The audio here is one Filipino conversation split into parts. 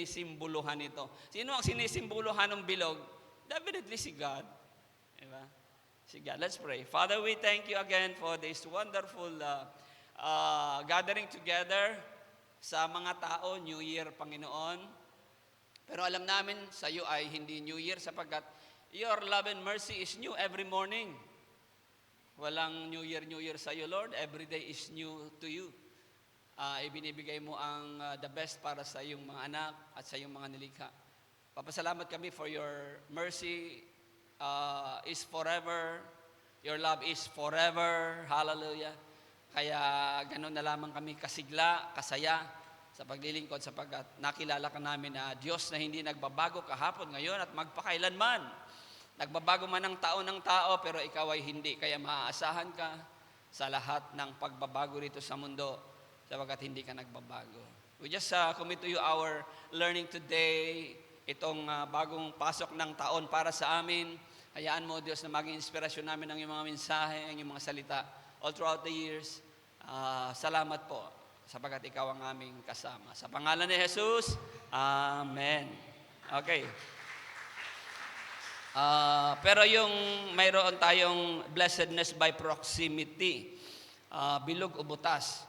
sinisimboluhan ito. Sino ang sinisimboluhan ng bilog? Definitely si God. Diba? Si God. Let's pray. Father, we thank you again for this wonderful gathering together sa mga tao, New Year, Panginoon. Pero alam namin sa iyo ay hindi New Year sapagkat your love and mercy is new every morning. Walang New Year sa iyo, Lord. Every day is new to you. Ibinibigay mo ang the best para sa iyong mga anak at sa iyong mga nilikha. Papasalamat kami for your mercy is forever. Your love is forever. Hallelujah. Kaya ganun na lamang kami kasigla, kasaya sa paglilingkod sapagkat nakilala ka namin na Diyos na hindi nagbabago kahapon, ngayon at magpakailanman. Nagbabago man ang tao pero ikaw ay hindi. Kaya maaasahan ka sa lahat ng pagbabago rito sa mundo sapagkat hindi ka nagbabago. We just commit to you our learning today, itong bagong pasok ng taon para sa amin. Hayaan mo, Diyos, na maging inspirasyon namin ang iyong mga mensahe, ang iyong mga salita all throughout the years. Salamat po sapagkat ikaw ang aming kasama. Sa pangalan ni Jesus, Amen. Okay. Pero yung mayroon tayong blessedness by proximity, bilog o butas.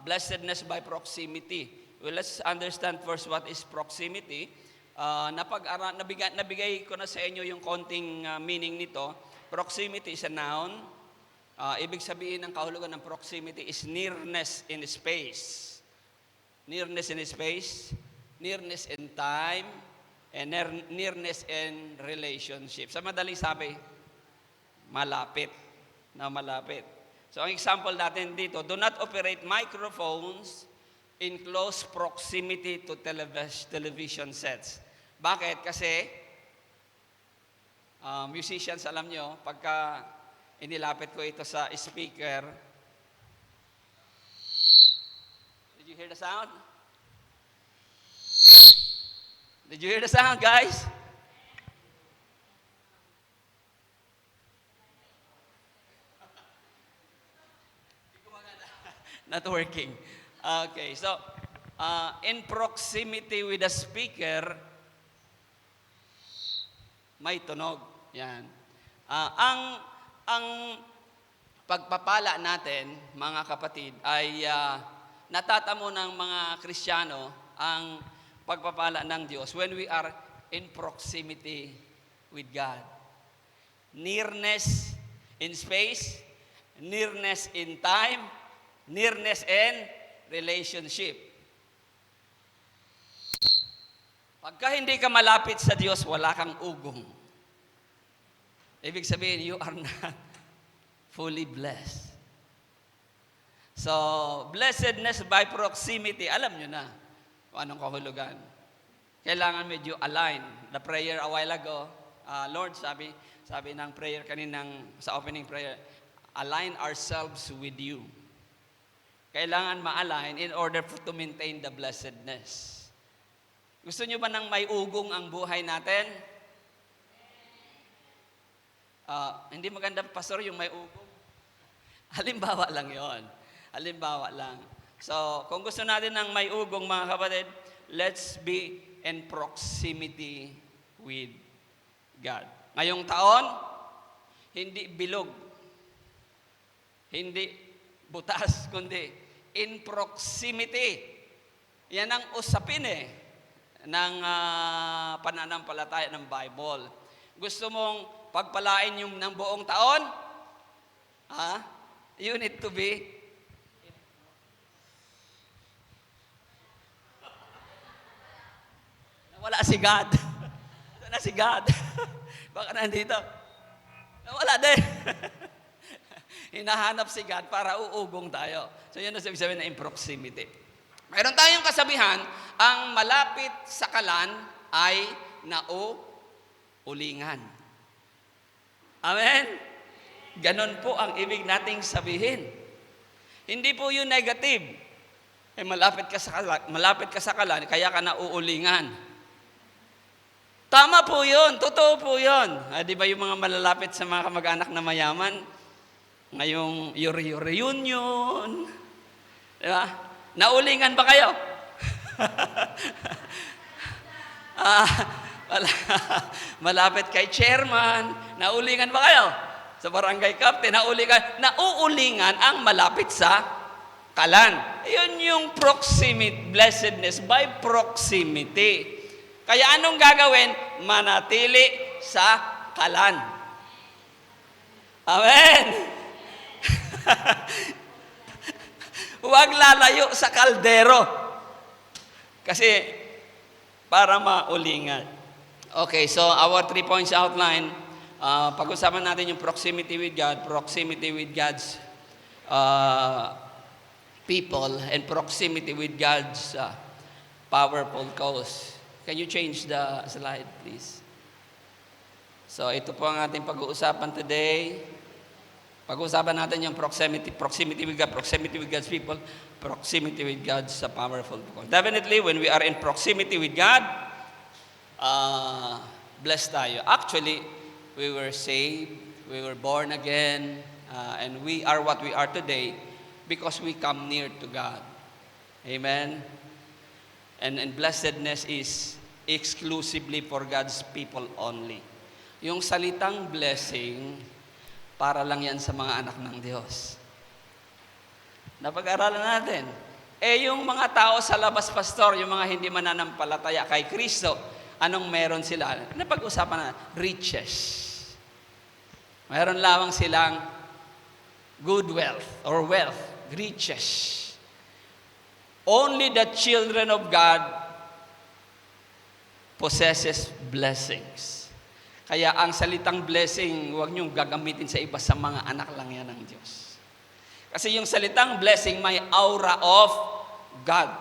Blessedness by proximity. Well, let's understand first what is proximity. Nabigay ko na sa inyo yung konting meaning nito. Proximity is a noun. Ibig sabihin ng kahulugan ng proximity is nearness in space. Nearness in space, nearness in time, and nearness in relationship. Sa madaling sabi, malapit. Na malapit. So ang example natin dito, do not operate microphones in close proximity to television sets. Bakit? Kasi musicians, alam nyo, pagka inilapit ko ito sa speaker. Did you hear the sound? Did you hear the sound, guys? Not working. Okay, so in proximity with the speaker, may tunog. Yan. Ang pagpapala natin, mga kapatid, ay natatamo ng mga Kristiyano ang pagpapala ng Diyos when we are in proximity with God. Nearness in space, nearness in time, nearness in relationship. Pagka hindi ka malapit sa Diyos, wala kang ugong. Ibig sabihin, you are not fully blessed. So, blessedness by proximity, alam nyo na kung anong kahulugan. Kailangan medyo align. The prayer a while ago, Lord, sabi ng prayer kaninang sa opening prayer, align ourselves with you. Kailangan ma-align in order to maintain the blessedness. Gusto nyo ba nang may ugong ang buhay natin? Hindi maganda, pastor, yung may ugong. Halimbawa lang yon. Halimbawa lang. So, kung gusto natin ng may ugong, mga kapatid, let's be in proximity with God. Ngayong taon, hindi bilog, hindi butas, kundi in proximity. Yan ang usapin ng pananampalataya ng Bible. Gusto mong pagpalain yung ng buong taon? You need to be nawala si God. Ito na si God. Baka nandito. Nawala din. Hinahanap si God para uugong tayo. So yun ang sabihin na in proximity. Mayroon tayong kasabihan, ang malapit sa kalan ay nauulingan. Amen? Ganon po ang ibig nating sabihin. Hindi po yun negative. Malapit ka sa kalan, kaya ka nauulingan. Tama po yun, totoo po yun. Di ba yung mga malalapit sa mga kamag-anak na mayaman, ngayong reunion, di ba? Naulingan ba kayo? Ah, malapit kay chairman. Naulingan ba kayo? Sa barangay captain, nauulingan ang malapit sa kalan. Yun yung proximity, blessedness by proximity. Kaya anong gagawin? Manatili sa kalan. Amen! Huwag lalayo sa kaldero. Kasi para maulingan. Okay, so our 3 points outline. Pag-usapan natin yung proximity with God, proximity with God's people, and proximity with God's powerful cause. Can you change the slide, please? So, ito po ang ating pag-uusapan today. Pag-uusapan natin yung proximity with God, proximity with God's people, proximity with God's powerful cause. Definitely, when we are in proximity with God, blessed tayo. Actually, we were saved, we were born again, and we are what we are today because we come near to God. Amen? And blessedness is exclusively for God's people only. Yung salitang blessing, para lang yan sa mga anak ng Diyos. Napag-aralan natin. Yung mga tao sa labas, pastor, yung mga hindi mananampalataya kay Kristo, anong meron sila? Napag-usapan na, riches. Meron lamang silang good wealth or wealth, riches. Only the children of God possesses blessings. Kaya ang salitang blessing, huwag niyong gagamitin sa iba, sa mga anak lang yan ng Diyos. Kasi yung salitang blessing may aura of God.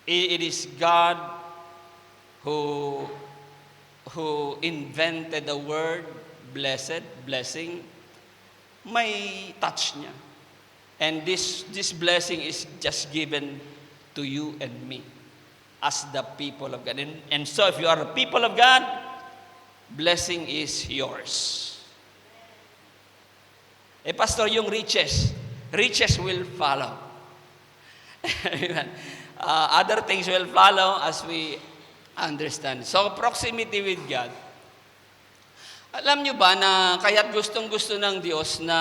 It is God who invented the word blessed, blessing. May touch niya. And this blessing is just given to you and me as the people of God. And so if you are a people of God, blessing is yours. Pastor, yung riches will follow. Other things will follow as we understand. So, proximity with God. Alam nyo ba na kaya't gustong-gusto ng Diyos na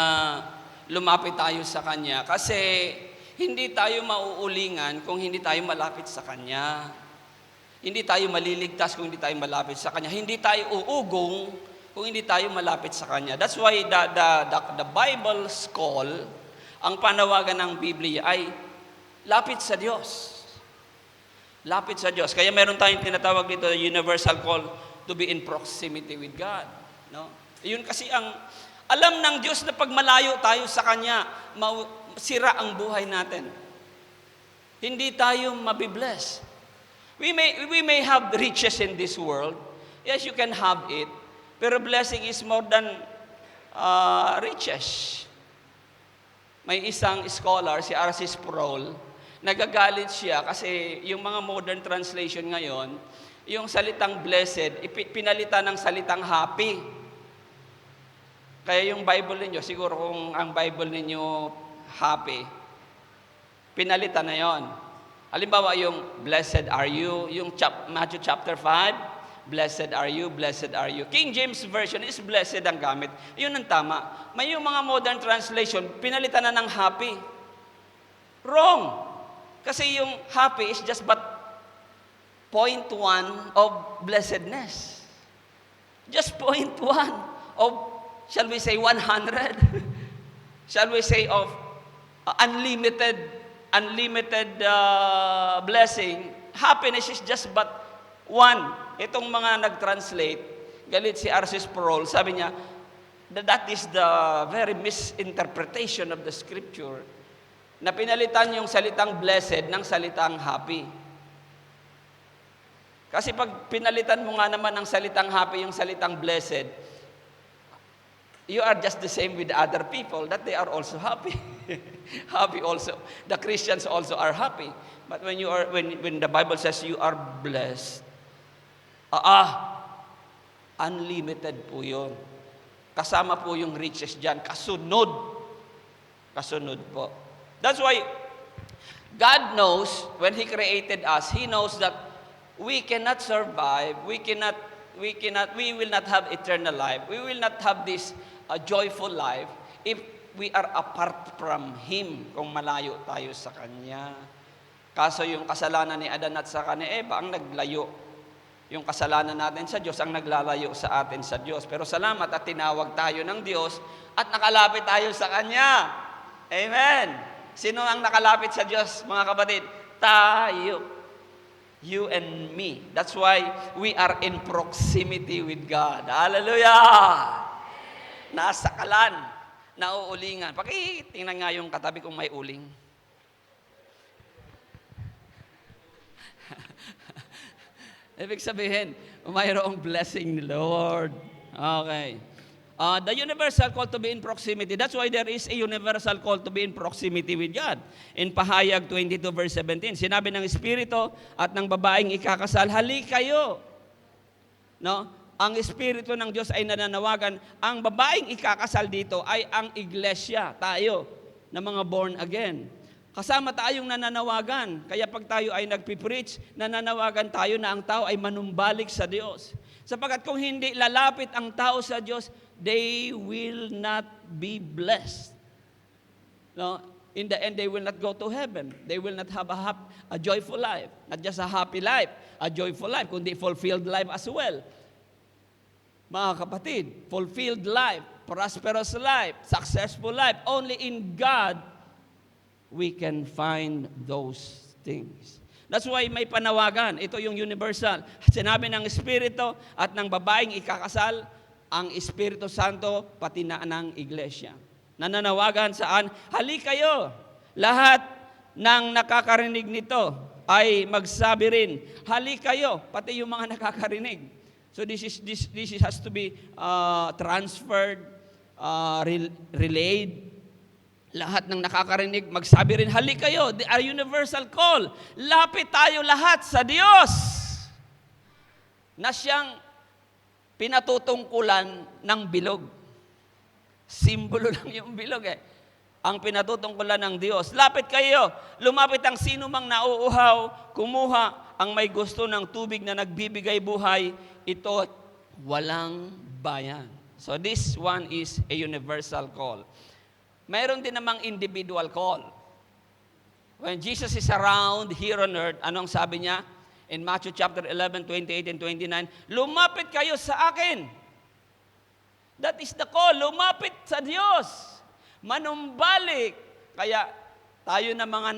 lumapit tayo sa Kanya? Kasi hindi tayo mauulingan kung hindi tayo malapit sa Kanya. Hindi tayo maliligtas kung hindi tayo malapit sa Kanya. Hindi tayo uugong kung hindi tayo malapit sa Kanya. That's why the Bible's call, ang panawagan ng Biblia ay lapit sa Diyos. Lapit sa Diyos. Kaya meron tayong tinatawag dito, universal call to be in proximity with God. No? Yun kasi ang alam ng Diyos na pag malayo tayo sa Kanya, sira ang buhay natin. Hindi tayo mabibless. We may have riches in this world. Yes, you can have it. Pero blessing is more than riches. May isang scholar, si R.C. Sproul, nagagalit siya kasi yung mga modern translation ngayon, yung salitang blessed, pinalitan ng salitang happy. Kaya yung Bible ninyo, siguro kung ang Bible ninyo happy, pinalitan na yon. Halimbawa yung blessed are you, yung Matthew chapter 5, blessed are you, blessed are you. King James Version is blessed ang gamit. Yun ang tama. May yung mga modern translation, pinalitan na ng happy. Wrong. Kasi yung happy is just but 0.1 of blessedness. Just 0.1 of, shall we say, 100? Shall we say of unlimited blessing? Happiness is just but one. Itong mga nag-translate, galit si R.C. Sproul, sabi niya, that is the very misinterpretation of the scripture, na pinalitan yung salitang blessed ng salitang happy. Kasi pag pinalitan mo nga naman ng salitang happy yung salitang blessed, you are just the same with other people that they are also happy. Happy also. The Christians also are happy. But when the Bible says you are blessed, unlimited po yun. Kasama po yung riches dyan. Kasunod po. That's why God knows when He created us, He knows that we cannot survive, we will not have eternal life, we will not have this joyful life if we are apart from Him, kung malayo tayo sa Kanya. Kaso yung kasalanan ni Adan at saka ni Eva ang naglayo. Yung kasalanan natin sa Diyos ang naglalayo sa atin sa Diyos. Pero salamat at tinawag tayo ng Diyos at nakalapit tayo sa Kanya. Amen! Sino ang nakalapit sa Diyos, mga kapatid? Tayo. You and me. That's why we are in proximity with God. Hallelujah! Nasa kalan, nauulingan. Pakitingnan nga yung katabi kung may uling. Ibig sabihin, mayroong blessing ni Lord. Okay. The universal call to be in proximity. That's why there is a universal call to be in proximity with God. In Pahayag 22 verse 17, sinabi ng Espiritu at ng babaeng ikakasal, hali kayo. No? Ang Espiritu ng Diyos ay nananawagan. Ang babaeng ikakasal dito ay ang iglesia, tayo, na mga born again. Kasama tayong nananawagan. Kaya pag tayo ay nagpipreach, nananawagan tayo na ang tao ay manumbalik sa Diyos. Sapagkat kung hindi lalapit ang tao sa Diyos, they will not be blessed. No? In the end, they will not go to heaven. They will not have a joyful life. Not just a happy life, a joyful life, kundi fulfilled life as well. Mga kapatid, fulfilled life, prosperous life, successful life, only in God we can find those things. That's why may panawagan. Ito yung universal. Sinabi ng Espiritu at ng babaeng ikakasal, ang Espiritu Santo, pati na ng iglesia. Nananawagan saan? Hali kayo. Lahat ng nakakarinig nito ay magsabi rin, hali kayo, pati yung mga nakakarinig. So this has to be transferred, relayed. Lahat ng nakakarinig, magsabi rin, hali kayo, a universal call. Lapit tayo lahat sa Diyos na siyang pinatutungkulan ng bilog. Simbolo lang yung bilog eh. Ang pinatutungkulan ng Diyos. Lapit kayo, lumapit ang sino mang nauuhaw, kumuha ang may gusto ng tubig na nagbibigay buhay, ito walang bayan. So this one is a universal call. Mayroon din namang individual call. When Jesus is around here on earth, anong sabi niya? In Matthew chapter 11, 28 and 29, lumapit kayo sa akin. That is the call. Lumapit sa Diyos. Manumbalik. Kaya tayo na mga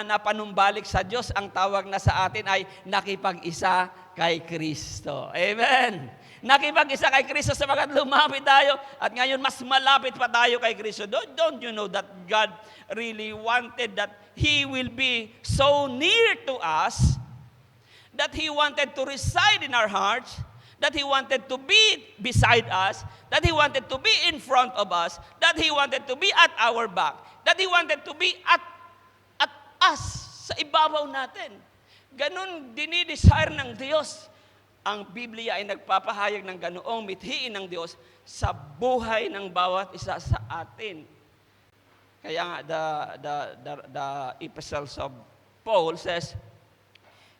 napanumbalik sa Diyos, ang tawag na sa atin ay nakipag-isa kay Kristo. Amen. Nakipag-isa kay Kristo sapagkat lumapit tayo at ngayon mas malapit pa tayo kay Kristo. Don't you know that God really wanted that He will be so near to us, that He wanted to reside in our hearts, that He wanted to be beside us, that He wanted to be in front of us, that He wanted to be at our back, that He wanted to be at us, sa ibabaw natin. Ganun dinidesire ng Diyos. Ang Biblia ay nagpapahayag ng ganoong mithiin ng Diyos sa buhay ng bawat isa sa atin. Kaya nga, the epistles of Paul says,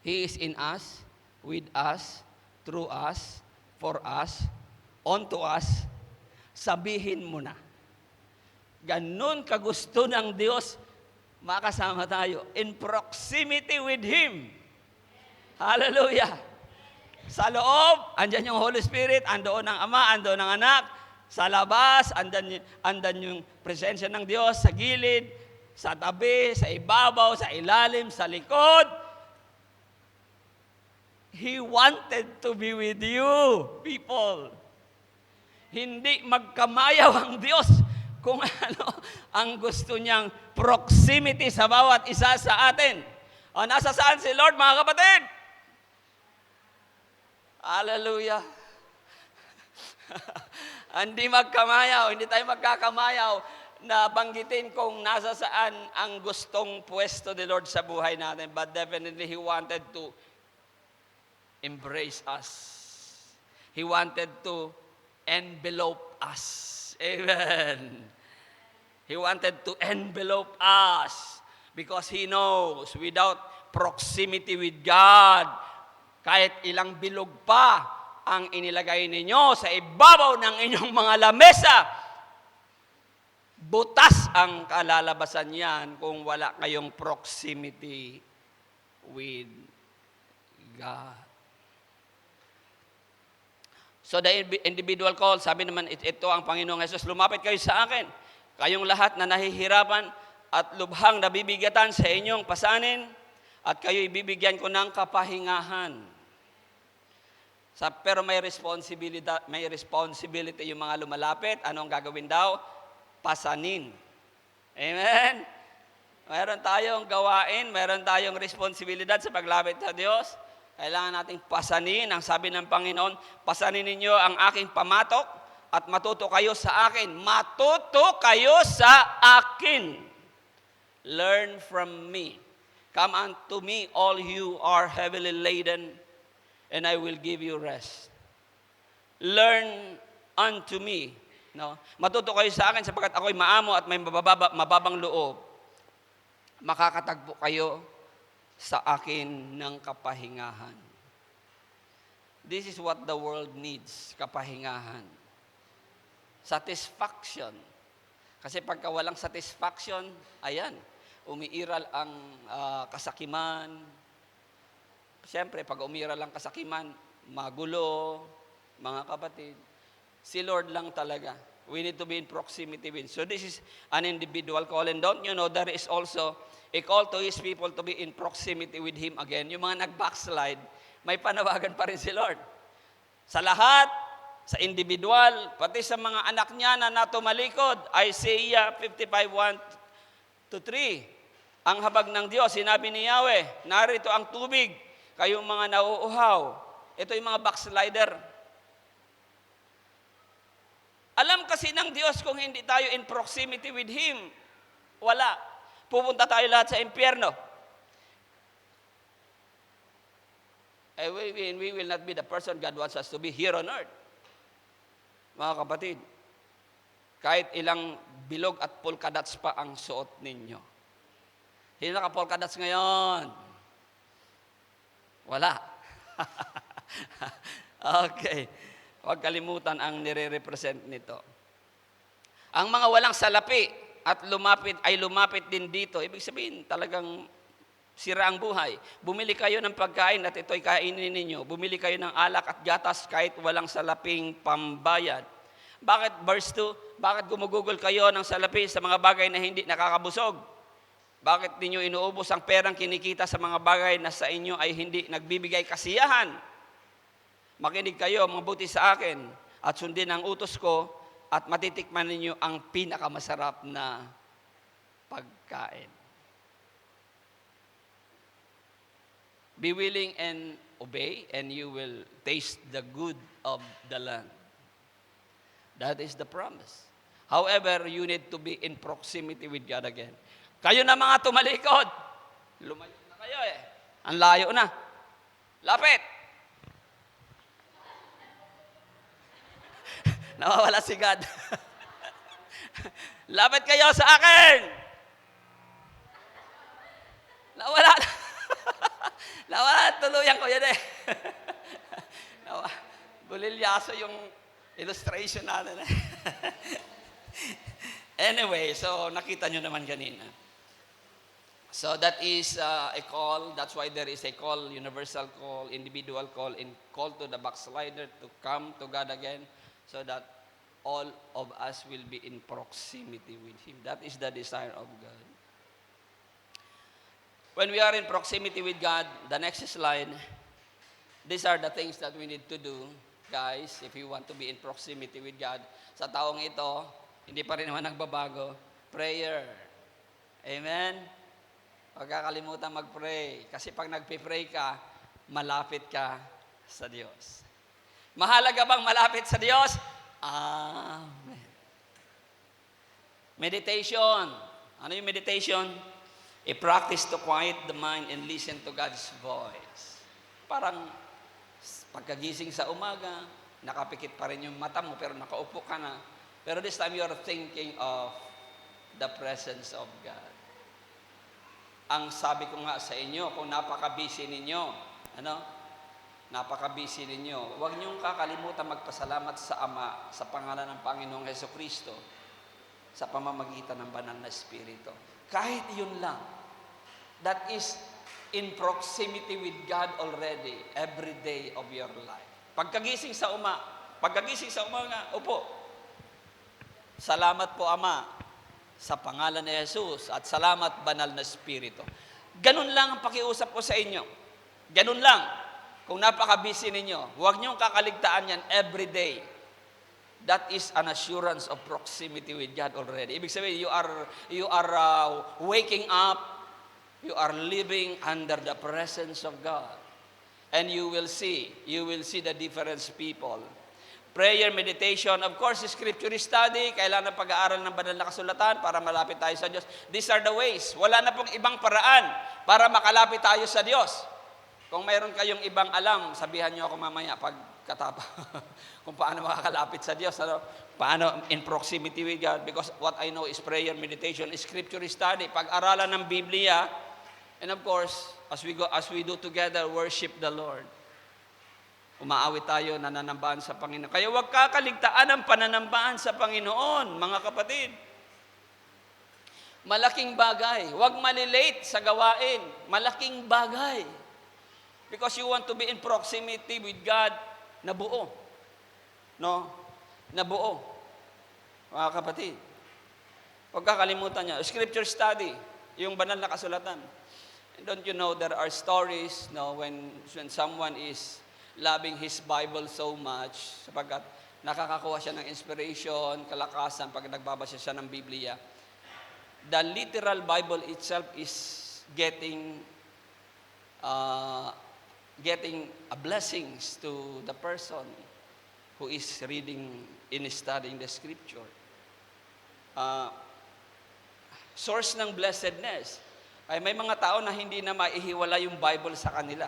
He is in us, with us, through us, for us, unto us. Sabihin mo na. Ganun kagusto ng Diyos, makasama tayo in proximity with Him. Hallelujah! Sa loob, andyan yung Holy Spirit, andoon ang Ama, andoon ang Anak. Sa labas, andan yung presensya ng Diyos sa gilid, sa tabi, sa ibabaw, sa ilalim, sa likod. He wanted to be with you, people. Hindi magkamayaw ang Diyos kung ano ang gusto niyang proximity sa bawat isa sa atin. O, nasa saan si Lord, mga kapatid? Hallelujah. Hindi magkamayaw, hindi tayo magkakamayaw na banggitin kung nasa saan ang gustong pwesto ni Lord sa buhay natin. But definitely, He wanted to embrace us. He wanted to envelope us. Amen. He wanted to envelope us because He knows without proximity with God, Kahit ilang bilog pa ang inilagay ninyo sa ibabaw ng inyong mga lamesa, butas ang kalalabasan niyan kung wala kayong proximity with God. So the individual call, sabi naman, ito ang Panginoong Hesus, lumapit kayo sa akin, kayong lahat na nahihirapan at lubhang nabibigatan sa inyong pasanin, at kayo ibibigyan ko ng kapahingahan. Pero may responsibility yung mga lumalapit. Ano ang gagawin daw? Pasanin. Amen? Mayroon tayong gawain, mayroon tayong responsibilidad sa paglapit sa Diyos. Kailangan nating pasanin. Ang sabi ng Panginoon, pasanin ninyo ang aking pamatok at matuto kayo sa akin. Matuto kayo sa akin. Learn from me. Come unto me, all you are heavily laden, and I will give you rest. Learn unto me. No? Matuto kayo sa akin sapagkat ako'y maamo at may mababang loob. Makakatagpo kayo sa akin ng kapahingahan. This is what the world needs, kapahingahan. Satisfaction. Kasi pagka walang satisfaction, ayan, umiiral ang kasakiman. Siyempre, pag umiiral ang kasakiman, magulo, mga kapatid. Si Lord lang talaga. We need to be in proximity with. So this is an individual call. And don't you know, there is also a call to His people to be in proximity with Him again. Yung mga nag-backslide, may panawagan pa rin si Lord. Sa lahat, sa individual, pati sa mga anak niya na natumalikod, Isaiah 55:1-3. Ang habag ng Diyos, sinabi ni Yahweh, narito ang tubig, kayong mga nauuhaw. Ito yung mga backslider. Alam kasi ng Diyos kung hindi tayo in proximity with Him, wala. Pupunta tayo lahat sa impyerno. We will not be the person God wants us to be here on earth. Mga kapatid, kahit ilang bilog at polka dots pa ang suot ninyo. Hindi naka-polka dots ngayon. Wala. Okay. Huwag kalimutan ang nire-represent nito. Ang mga walang salapi at lumapit din dito. Ibig sabihin, talagang sira ang buhay. Bumili kayo ng pagkain at ito'y kainin ninyo. Bumili kayo ng alak at gatas kahit walang salaping pambayad. Bakit, verse 2, bakit gumugugol kayo ng salapi sa mga bagay na hindi nakakabusog? Bakit ninyo inuubos ang perang kinikita sa mga bagay na sa inyo ay hindi nagbibigay kasiyahan? Makinig kayo, mabuti sa akin, at sundin ang utos ko, at matitikman ninyo ang pinakamasarap na pagkain. Be willing and obey, and you will taste the good of the land. That is the promise. However, you need to be in proximity with God again. Kayo na mga tumalikod, lumayo na kayo eh. Ang layo na. Lapit! Nawawala si God. Lapit kayo sa akin! Nawala. Nawala, tuluyan ko yan eh. Bulilyaso yung illustration natin eh. Anyway, so nakita nyo naman kanina. So that is a call. That's why there is a call, universal call, individual call, and call to the backslider to come to God again, so that all of us will be in proximity with Him. That is the desire of God. When we are in proximity with God, the next slide, these are the things that we need to do, guys, if you want to be in proximity with God. Sa taong ito, hindi pa rin naman nagbabago, prayer. Amen? Huwag kakalimutan mag-pray. Kasi pag nagpe-pray ka, malapit ka sa Diyos. Mahalaga bang malapit sa Diyos? Amen. Meditation. Ano yung meditation? A practice to quiet the mind and listen to God's voice. Parang pagkagising sa umaga, nakapikit pa rin yung mata mo pero nakaupo ka na. Pero this time you are thinking of the presence of God. Ang sabi ko nga sa inyo, kung napaka-busy ninyo, napaka-busy ninyo, huwag niyong kakalimutan magpasalamat sa Ama sa pangalan ng Panginoong Hesukristo sa pamamagitan ng banal na Espiritu. Kahit yun lang, that is in proximity with God already every day of your life. Pagkagising sa umaga, upo, salamat po Ama sa pangalan ni Jesus at salamat banal na Espiritu. Ganun lang ang pakiusap ko sa inyo. Ganun lang. Kung napaka-busy ninyo, huwag niyong kakaligtaan yan every day. That is an assurance of proximity with God already. Ibig sabihin, you are waking up, you are living under the presence of God. And you will see the difference, people. Prayer, meditation, of course, scripture study, kailangan pag-aaral ng banal na kasulatan para malapit tayo sa Diyos. These are the ways. Wala na pong ibang paraan para makalapit tayo sa Diyos. Kung mayroon kayong ibang alam, sabihan niyo ako mamaya pagkatapos kung paano makakalapit sa Diyos. Ano? Paano in proximity with God. Because what I know is prayer, meditation, scripture study, pag-aralan ng Biblia, and of course, as we do together, worship the Lord. Umaawit tayo, nananambahan sa Panginoon. Kaya huwag kakaligtaan ang pananambahan sa Panginoon, mga kapatid. Malaking bagay. Huwag malilate sa gawain. Malaking bagay. Because you want to be in proximity with God na buo. No? Na buo. Mga kapatid. Huwag kakalimutan niya. Scripture study. Yung banal na kasulatan. And don't you know, there are stories, no, when someone is loving his Bible so much, sapagkat nakakakuha siya ng inspiration, kalakasan, pag nagbabasa siya ng Biblia, the literal Bible itself is getting a blessings to the person who is reading and studying the Scripture. Source ng blessedness. Ay may mga tao na hindi na maihiwala yung Bible sa kanila.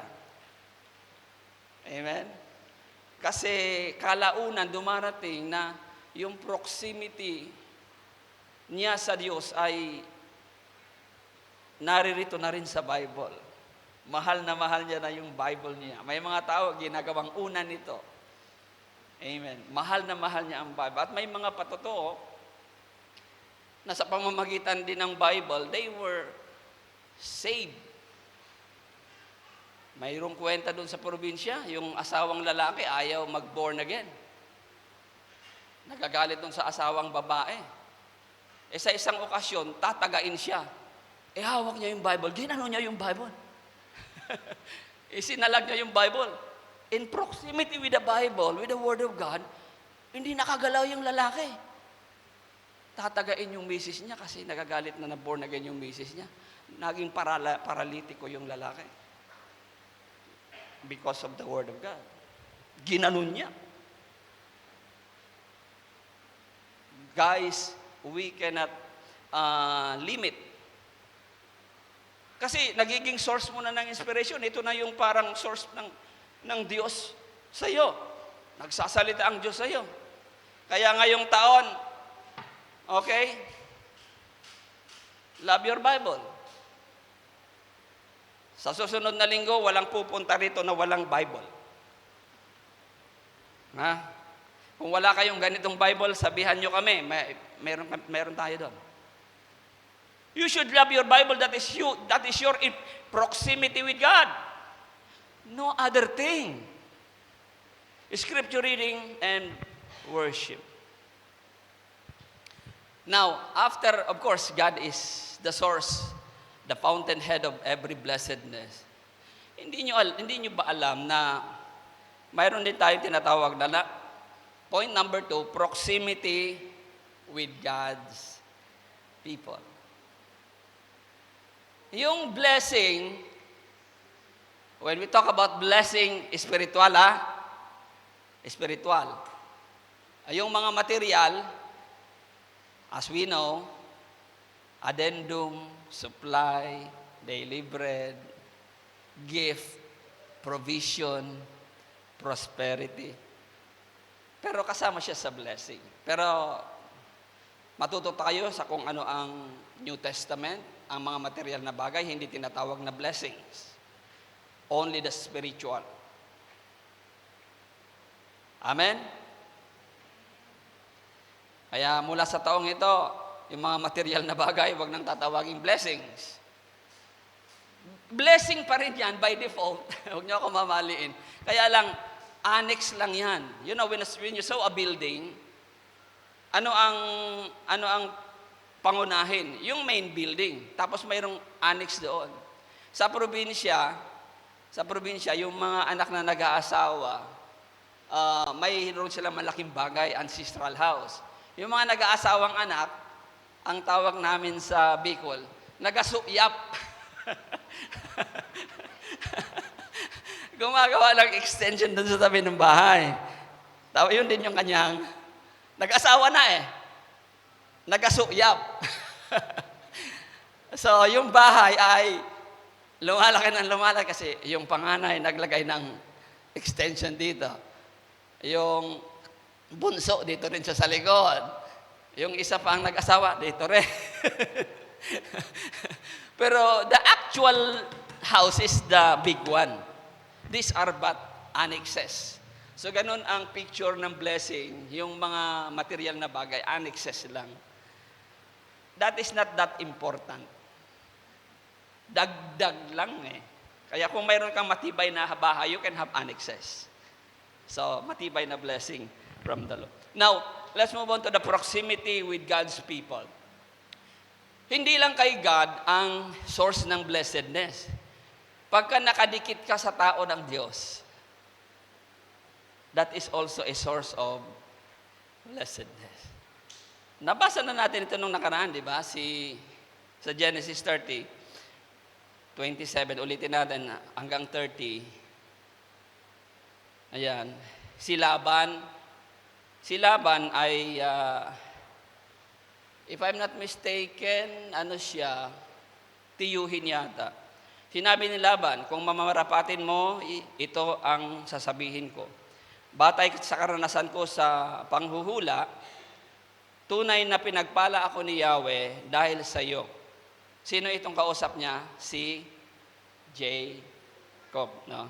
Amen? Kasi kalaunan dumarating na yung proximity niya sa Diyos ay naririto na rin sa Bible. Mahal niya na yung Bible niya. May mga tao ginagawang una nito. Amen. Mahal niya ang Bible. At may mga patotoo na sa pamamagitan din ng Bible, they were saved. Mayroong kwenta doon sa probinsya, yung asawang lalaki ayaw mag-born again. Nagagalit doon sa asawang babae. Sa isang okasyon, tatagain siya. Hawak niya yung Bible. Ginano niya yung Bible. Sinalag niya yung Bible. In proximity with the Bible, with the Word of God, hindi nakagalaw yung lalaki. Tatagain yung misis niya kasi nagagalit na born again yung misis niya. Naging paralitiko yung lalaki. Because of the Word of God. Ginanon niya. Guys, we cannot limit. Kasi nagiging source mo na ng inspiration. Ito na yung parang source ng Diyos sa iyo. Nagsasalita ang Diyos sa iyo. Kaya ngayong taon, okay? Love your Bible. Sa susunod na linggo, walang pupunta rito na walang Bible. Ha? Kung wala kayong ganitong Bible, sabihan nyo kami, meron tayo doon. You should love your Bible, that is your proximity with God. No other thing. Scripture reading and worship. Now, after, of course, God is the source, the fountainhead of every blessedness. Hindi nyo ba alam na mayroon din tayong tinatawag na point number 2, proximity with God's people. Yung blessing, when we talk about blessing, spiritual. Yung mga material, as we know, addendum, supply, daily bread, gift, provision, prosperity. Pero kasama siya sa blessing. Pero matuto tayo sa kung ano ang New Testament, ang mga material na bagay, hindi tinatawag na blessings. Only the spiritual. Amen? Kaya mula sa taong ito, yung mga material na bagay, huwag nang tatawaging blessings. Blessing pa rin yan by default. Huwag niyo ako mamaliin. Kaya lang, annex lang yan. You know, when you saw a building, ano ang pangunahin? Yung main building. Tapos mayroong annex doon. Sa probinsya, yung mga anak na nag-aasawa, mayroon silang malaking bagay, ancestral house. Yung mga nag-aasawang anak, ang tawag namin sa Bicol, nagasuyap. Gumagawa ng extension doon sa tabi ng bahay. Yun din yung kanyang, nag-asawa na nagasuyap. So, yung bahay ay lumalaki kasi yung panganay naglagay ng extension dito. Yung bunso dito rin siya sa likod. Yung isa pa ang nag-asawa dito rin. Pero the actual house is the big one. These are but annexes. So ganun ang picture ng blessing, yung mga material na bagay, annexes lang. That is not that important. Dagdag lang Kaya kung mayroon kang matibay na bahay, you can have annexes. So, matibay na blessing from the Lord. Now, let's move on to the proximity with God's people. Hindi lang kay God ang source ng blessedness. Pagka nakadikit ka sa tao ng Diyos, that is also a source of blessedness. Nabasa na natin ito nung nakaraan, di ba? Sa Genesis 30, 27, ulitin natin hanggang 30. Ayan. Si Laban ay, if I'm not mistaken, tiyuhin yata. Sinabi ni Laban, kung mamarapatin mo, ito ang sasabihin ko. Batay sa karanasan ko sa panghuhula, tunay na pinagpala ako ni Yahweh dahil sa iyo. Sino itong kausap niya? Si Jacob, no?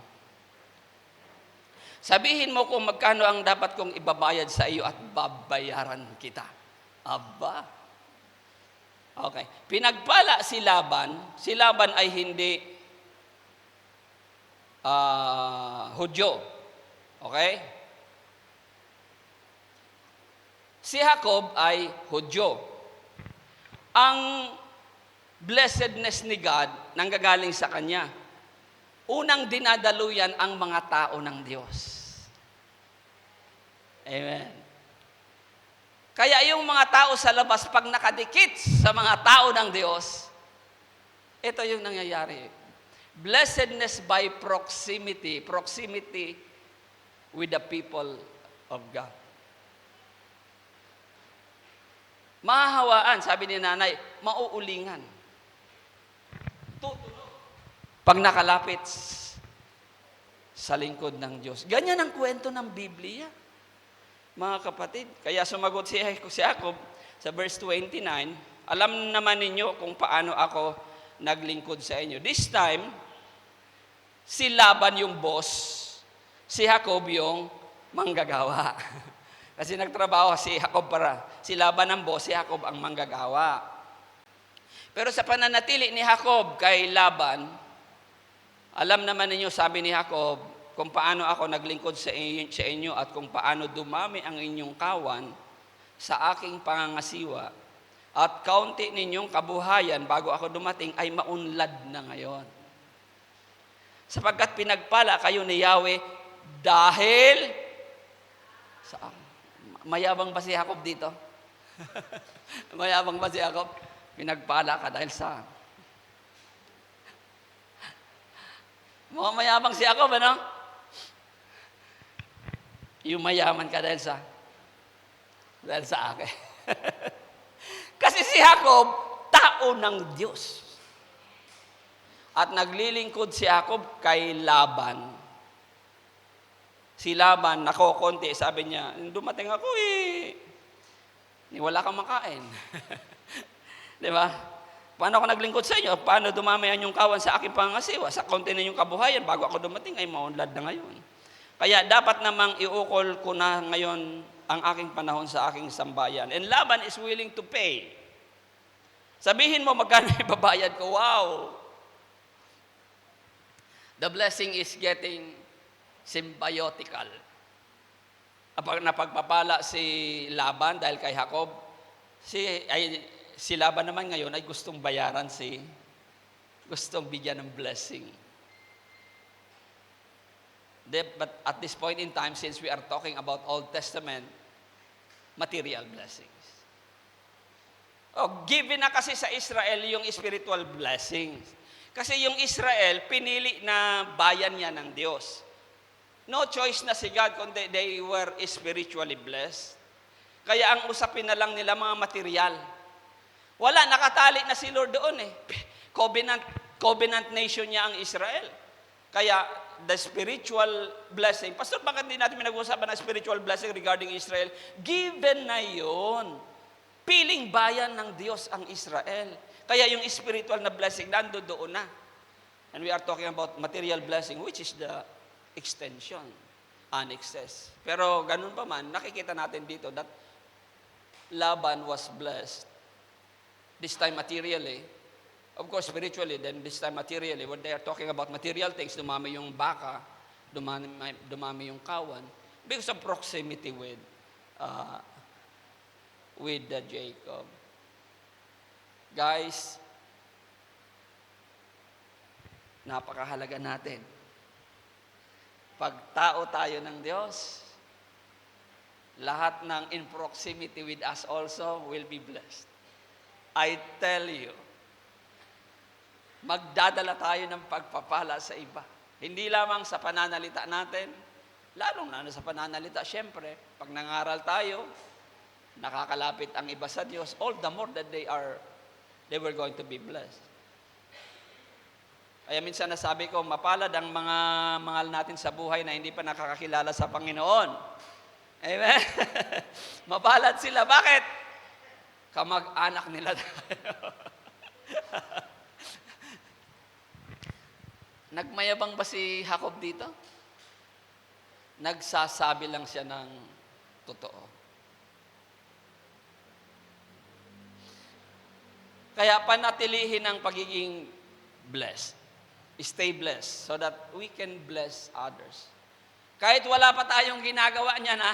Sabihin mo kung magkano ang dapat kong ibabayad sa iyo at babayaran kita. Aba. Okay. Pinagpala si Laban. Si Laban ay hindi Hudyo. Okay? Si Jacob ay Hudyo. Ang blessedness ni God nanggagaling sa kanya. Unang dinadaluyan ang mga tao ng Diyos. Amen. Kaya yung mga tao sa labas, pag nakadikit sa mga tao ng Diyos, ito yung nangyayari. Blessedness by proximity. Proximity with the people of God. Mahahawaan, sabi ni nanay, mauulingan. Pag nakalapit sa lingkod ng Diyos. Ganyan ang kwento ng Biblia, mga kapatid. Kaya sumagot si Jacob sa verse 29, alam naman ninyo kung paano ako naglingkod sa inyo. This time, si Laban yung boss, si Jacob yung manggagawa. Kasi nagtrabaho si Jacob si Laban ang boss, si Jacob ang manggagawa. Pero sa pananatili ni Jacob kay Laban, alam naman ninyo, sabi ni Jacob, kung paano ako naglingkod sa inyo at kung paano dumami ang inyong kawan sa aking pangangasiwa at kaunti ninyong kabuhayan bago ako dumating ay maunlad na ngayon. Sapagkat pinagpala kayo ni Yahweh dahil mayabang ba si Jacob dito? Mayabang ba si Jacob? Pinagpala ka dahil sa mukhang mayabang si Jacob, ano? Yung mayaman ka dahil sa akin. Kasi si Jacob, tao ng Diyos. At naglilingkod si Jacob kay Laban. Si Laban, nakokonti, sabi niya, dumating ako wala kang makain. Di ba? Paano ako naglingkod sa inyo? Paano dumami ang inyong kawan sa aking pangasiwa? Sa konti na inyong kabuhayan, bago ako dumating, ay maunlad na ngayon. Kaya dapat namang iukol ko na ngayon ang aking panahon sa aking sambayan. And Laban is willing to pay. Sabihin mo magkano ibabayad ko. Wow! The blessing is getting symbiotical. Napagpapala si Laban dahil kay Jacob, si Laban naman ngayon ay gustong bayaran gustong bigyan ng blessing. But at this point in time, since we are talking about Old Testament, material blessings. Given na kasi sa Israel yung spiritual blessings. Kasi yung Israel, pinili na bayan niya ng Diyos. No choice na si God, kundi they were spiritually blessed. Kaya ang usapin na lang nila mga material. Wala, nakatali na si Lord doon eh. Covenant nation niya ang Israel. Kaya the spiritual blessing, Pastor, bakit hindi natin pinag-uusapan ng spiritual blessing regarding Israel? Given na yun. Piling bayan ng Diyos ang Israel. Kaya yung spiritual na blessing, nando doon na. And we are talking about material blessing, which is the extension, annexes. Pero ganun pa man, nakikita natin dito that Laban was blessed. This time materially. Of course, spiritually, then this time materially. When they are talking about material things, dumami yung baka, dumami yung kawan, because of proximity with Jacob. Guys, napakahalaga natin. Pag tao tayo ng Diyos, lahat ng in proximity with us also will be blessed. I tell you, magdadala tayo ng pagpapala sa iba. Hindi lamang sa pananalita natin, lalong na sa pananalita, syempre, pag nangaral tayo, nakakalapit ang iba sa Diyos, all the more that they were going to be blessed. Kaya minsan nasabi ko, mapalad ang mga mahal natin sa buhay na hindi pa nakakakilala sa Panginoon. Amen? Mapalad sila. Bakit? Kamag-anak nila tayo. Nagmayabang ba si Jacob dito? Nagsasabi lang siya ng totoo. Kaya panatilihin ang pagiging blessed. Stay blessed so that we can bless others. Kahit wala pa tayong ginagawa niya na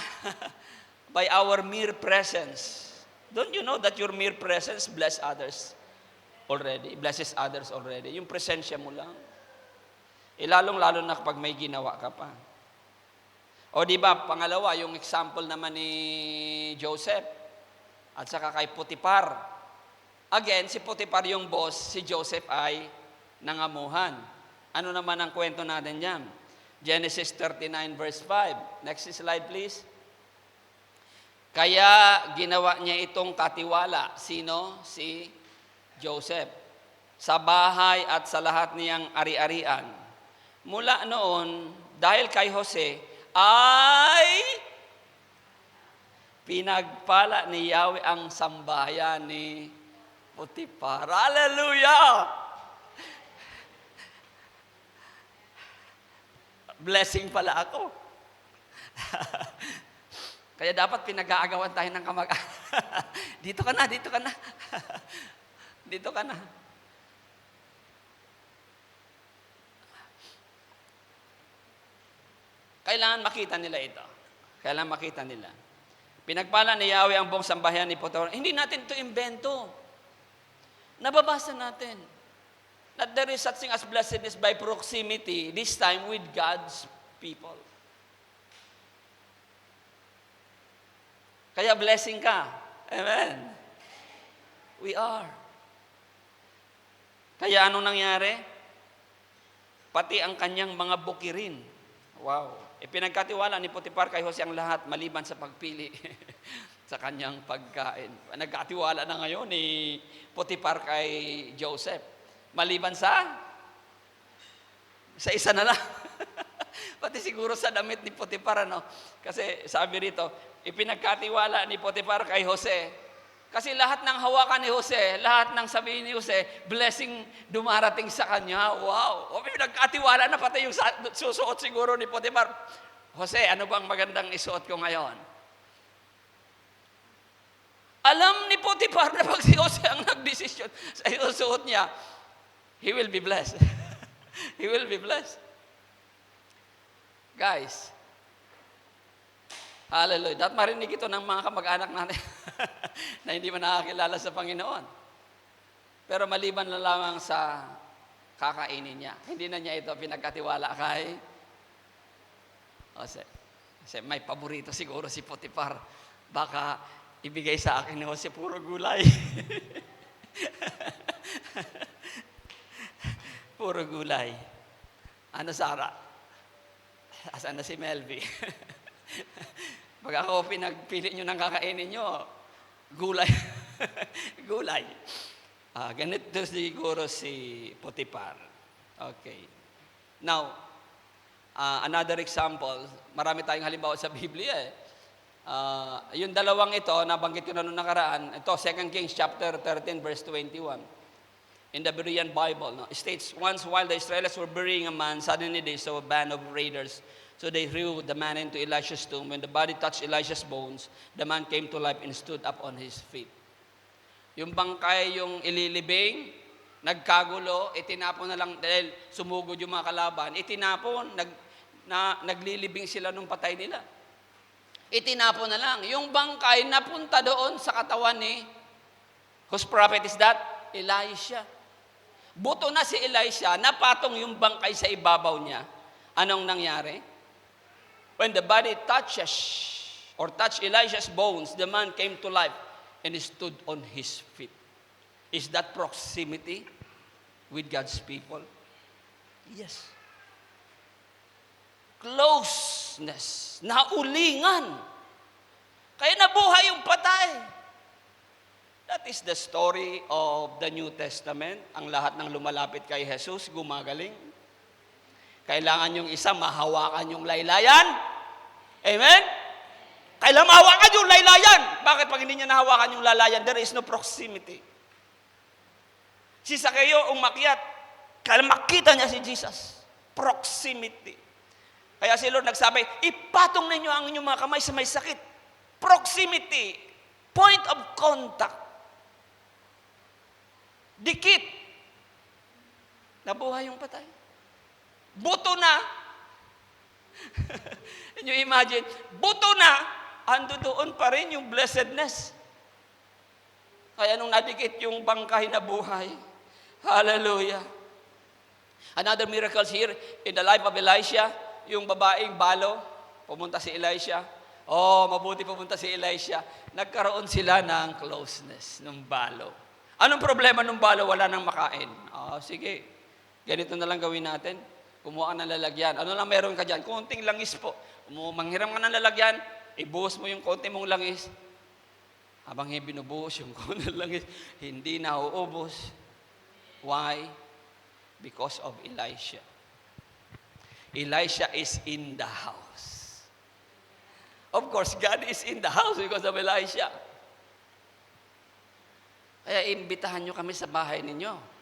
by our mere presence. Don't you know that your mere presence blesses others already? Yung presensya mo lang. Lalong-lalo na kapag may ginawa ka pa. O di ba, pangalawa, yung example naman ni Joseph at saka kay Potiphar. Again, si Potiphar yung boss, si Joseph ay nangamuhan. Ano naman ang kwento natin diyan? Genesis 39 verse 5. Next slide please. Kaya ginawa niya itong katiwala. Sino? Si Joseph. Sa bahay at sa lahat niyang ari-arian. Mula noon, dahil kay Jose, ay pinagpala ni Yahweh ang sambahayan ni Potiphar. Hallelujah! Blessing pala ako. Kaya dapat pinag-aagawan tayo ng kamag-anak. Dito ka na. Dito ka na. Kailangan makita nila ito. Kailangan makita nila. Pinagpala ni Yahweh ang buong sambahayan ni Potiphar. Hindi natin ito imbento. Nababasa natin. That there is such thing as blessedness by proximity, this time with God's people. Kaya blessing ka. Amen. We are. Kaya anong nangyari? Pati ang kanyang mga bukirin. Wow. Pinagkatiwala ni Potiphar kay Jose ang lahat maliban sa pagpili sa kanyang pagkain. Nagkatiwala na ngayon ni Potiphar kay Joseph. Maliban sa isa na lang. Pati siguro sa damit ni Potiphar, ano? Kasi sabi rito, ipinagkatiwala ni Potiphar kay Jose. Kasi lahat ng hawakan ni Jose, lahat ng sabihin ni Jose, blessing dumarating sa kanya. Wow! O pinagkatiwala na pati yung susuot siguro ni Potiphar. Jose, ano bang magandang isuot ko ngayon? Alam ni Potiphar na pag si Jose ang nagdesisyon sa isusuot niya, he will be blessed. He will be blessed. Guys, hallelujah. Dapat marinig ito ng mga kamag-anak natin na hindi man nakakilala sa Panginoon. Pero maliban na lamang sa kakainin niya. Hindi na niya ito pinagkatiwala kay Jose. Kasi may paborito siguro si Potiphar. Baka ibigay sa akin ni Jose puro gulay. Puro gulay. Ano, Sarah? Asan na si Melvi? Pag ako pinagpili nyo ng kakainin nyo, gulay. Gulay. Ganito siguro si Potiphar. Okay. Now, another example, marami tayong halimbawa sa Biblia eh. Yung dalawang ito, nabanggit ko na noong nakaraan, ito, 2 Kings chapter 13, verse 21. In the Berean Bible, no, it states, once while the Israelites were burying a man, suddenly they saw a band of raiders. So they threw the man into Elisha's tomb. When the body touched Elisha's bones, the man came to life and stood up on his feet. Yung bangkay, yung ililibing, nagkagulo, itinapon na lang dahil sumugod yung mga kalaban. Itinapon, naglilibing sila nung patay nila. Itinapon na lang. Yung bangkay napunta doon sa katawan ni, whose prophet is that? Elisha. Buto na si Elisha, napatong yung bangkay sa ibabaw niya. Anong nangyari? When the body touched Elisha's bones, the man came to life and he stood on his feet. Is that proximity with God's people? Yes. Closeness, naulingan. Kaya nabuhay yung patay. That is the story of the New Testament. Ang lahat ng lumalapit kay Jesus, gumagaling. Kailangan yung isa mahawakan yung laylayan. Amen? Kailangan mahawakan yung laylayan. Bakit pag hindi niya nahawakan yung laylayan, there is no proximity. Si Zacchaeus umakyat, kaya makita niya si Jesus. Proximity. Kaya si Lord nagsabi, ipatong ninyo ang inyong mga kamay sa may sakit. Proximity. Point of contact. Dikit. Nabuhay yung patay. Buto na. Can you imagine? Buto na, ando doon pa rin yung blessedness. Kaya nung nadikit yung bangkay na buhay, hallelujah. Another miracle here in the life of Elisha, yung babaeng balo, pumunta si Elisha. Mabuti pumunta si Elisha. Nagkaroon sila ng closeness ng balo. Anong problema ng balo? Wala nang makain. Sige, ganito na lang gawin natin. Kumuha ka ng lalagyan. Ano lang meron ka dyan? Konting langis po. Manghiram ka ng lalagyan, ibuhos mo yung konti mong langis. Habang binubuhos yung konting langis, hindi na uubos. Why? Because of Elisha. Elisha is in the house. Of course, God is in the house because of Elisha. Kaya imbitahan nyo kami sa bahay ninyo.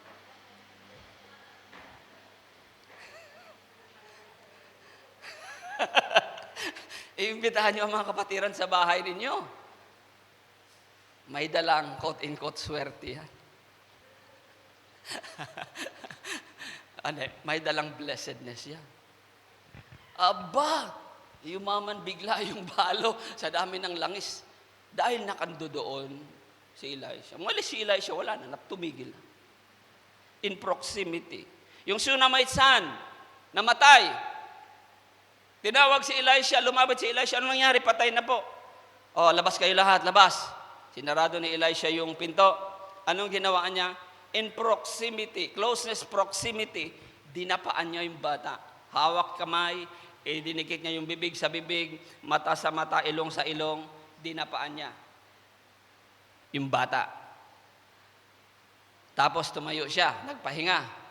Iimbitahan nyo ang mga kapatiran sa bahay ninyo. May dalang quote-in-quote swerte yan. May dalang blessedness yan. Aba, yumaman bigla yung balo sa dami ng langis. Dahil nakando doon si Elisha. Umalis si Elisha, wala na, tumigil na. In proximity. Yung Shunammite son, namatay. Tinawag si Elisha, lumapit si Elisha, ano nangyari? Patay na po. Labas kayo lahat, labas. Sinarado ni Elisha yung pinto. Anong ginawa niya? In proximity, closeness proximity, dinapaan niya yung bata. Hawak kamay, dinikit niya yung bibig sa bibig, mata sa mata, ilong sa ilong, dinapaan niya yung bata. Tapos tumayo siya, nagpahinga.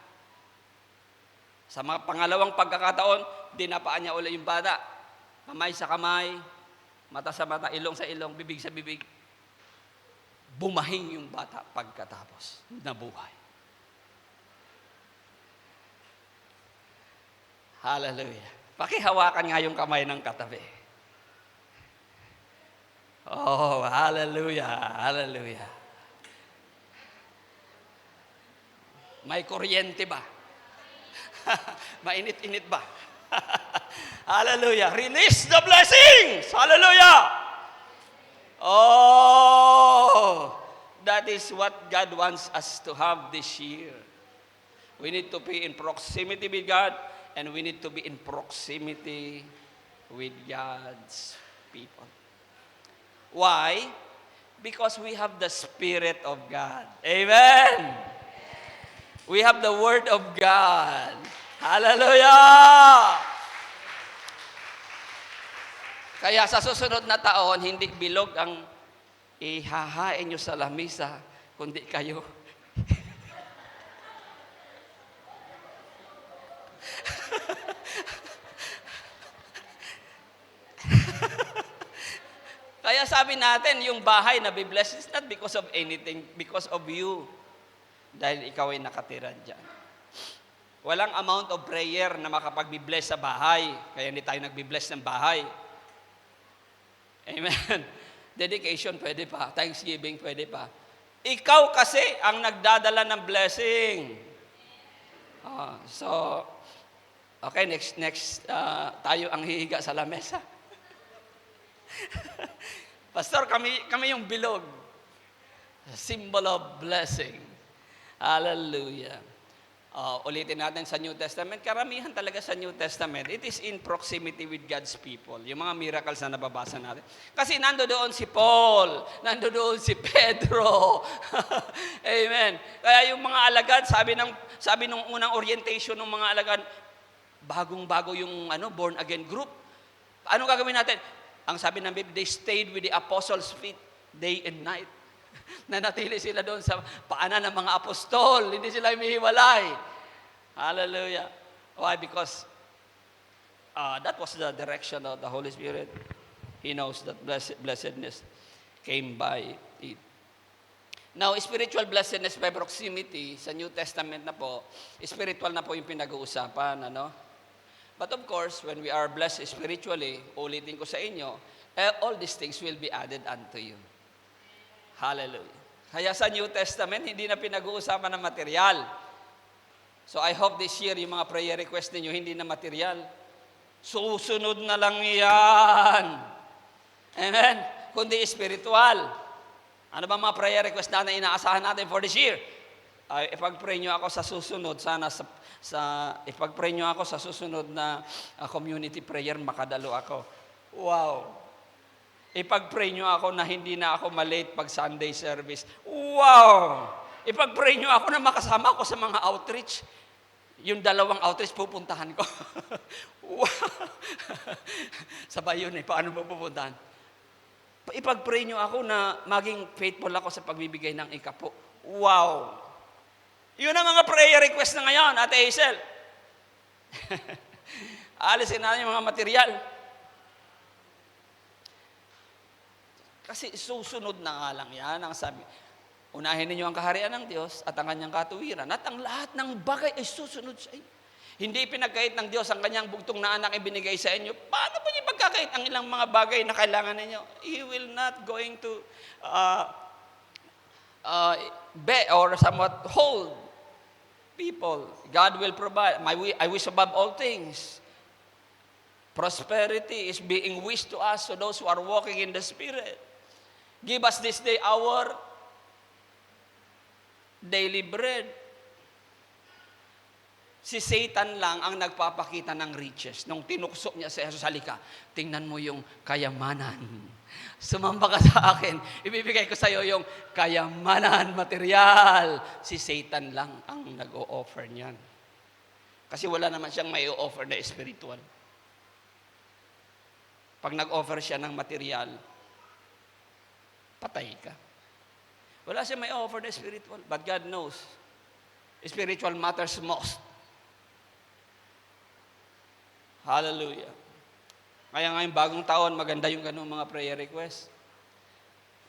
Sa mga pangalawang pagkakataon, dinapaan niya ulit yung bata. Kamay sa kamay, mata sa mata, ilong sa ilong, bibig sa bibig. Bumahing yung bata pagkatapos. Nabuhay. Hallelujah. Pakihawakan nga yung kamay ng katabi. Oh, hallelujah, hallelujah. May kuryente ba? Mainit-init ba? Hallelujah. Release the blessings. Hallelujah. Oh, that is what God wants us to have this year. We need to be in proximity with God, and we need to be in proximity with God's people. Why? Because we have the Spirit of God. Amen. We have the Word of God. Hallelujah! Kaya sa susunod na taon, hindi bilog ang ihahain nyo sa lamisa, kundi kayo. Kaya sabi natin, yung bahay na be-blessed is not because of anything, because of you. Dahil ikaw ay nakatira dyan. Walang amount of prayer na makapag-be-bless sa bahay. Kaya hindi tayo nag-be-bless ng bahay. Amen. Dedication, pwede pa. Thanksgiving, pwede pa. Ikaw kasi ang nagdadala ng blessing. Okay, next tayo ang hihiga sa lamesa. Pastor, kami yung bilog. Symbol of blessing. Hallelujah. Ulitin natin sa New Testament. Karamihan talaga sa New Testament, it is in proximity with God's people. Yung mga miracles na nababasa natin. Kasi nandoon si Paul, nandoon si Pedro. Amen. Kaya yung mga alagad, sabi nung unang orientation ng mga alagad, bagong-bago yung born again group. Ano gagawin natin? Ang sabi ng Bible, they stayed with the apostles' feet day and night. Nanatili sila doon sa paanan ng mga apostol. Hindi sila humihiwalay. Hallelujah. Why? Because that was the direction of the Holy Spirit. He knows that blessedness came by it. Now, spiritual blessedness by proximity, sa New Testament na po, spiritual na po yung pinag-uusapan. But of course, when we are blessed spiritually, ulitin ko sa inyo, all these things will be added unto you. Hallelujah. Kaya sa New Testament, hindi na pinag-uusapan ng material. So I hope this year, yung mga prayer request ninyo, hindi na material. Susunod na lang yan. Amen? Kundi spiritual. Ano ba mga prayer request na inaasahan natin for this year? Ipag-pray nyo ako sa susunod, sana ipag-pray nyo ako sa susunod na community prayer, makadalo ako. Wow! Ipag-pray nyo ako na hindi na ako malate pag Sunday service. Wow! Ipag-pray nyo ako na makasama ako sa mga outreach. Yung 2 outreach pupuntahan ko. Wow! Sabay yun paano ba pupuntahan? Ipag-pray nyo ako na maging faithful ako sa pagbibigay ng ikapo. Wow! Yun ang mga prayer request na ngayon, Ate Hazel. Alisin natin yung mga material. Kasi susunod na nga lang yan. Ang sabi, unahin ninyo ang kaharian ng Diyos at ang kanyang katuwiran at ang lahat ng bagay ay susunod sa inyo. Hindi pinagkait ng Diyos ang kanyang bugtong na anak ibinigay sa inyo. Paano po niyo pagkakait ang ilang mga bagay na kailangan ninyo? He will not going to or somewhat hold people. God will provide. I wish above all things. Prosperity is being wished to us, to those who are walking in the Spirit. Give us this day our daily bread. Si Satan lang ang nagpapakita ng riches. Nung tinukso niya sa Jesus, halika, tingnan mo yung kayamanan. Sumamba ka sa akin, ibibigay ko sa iyo yung kayamanan, material. Si Satan lang ang nag-o-offer niyan. Kasi wala naman siyang may o-offer na spiritual. Pag nag-offer siya ng material, patay ka. Wala siyang may offer na spiritual, but God knows. Spiritual matters most. Hallelujah. Kaya ngayong bagong taon, maganda yung ganung mga prayer request.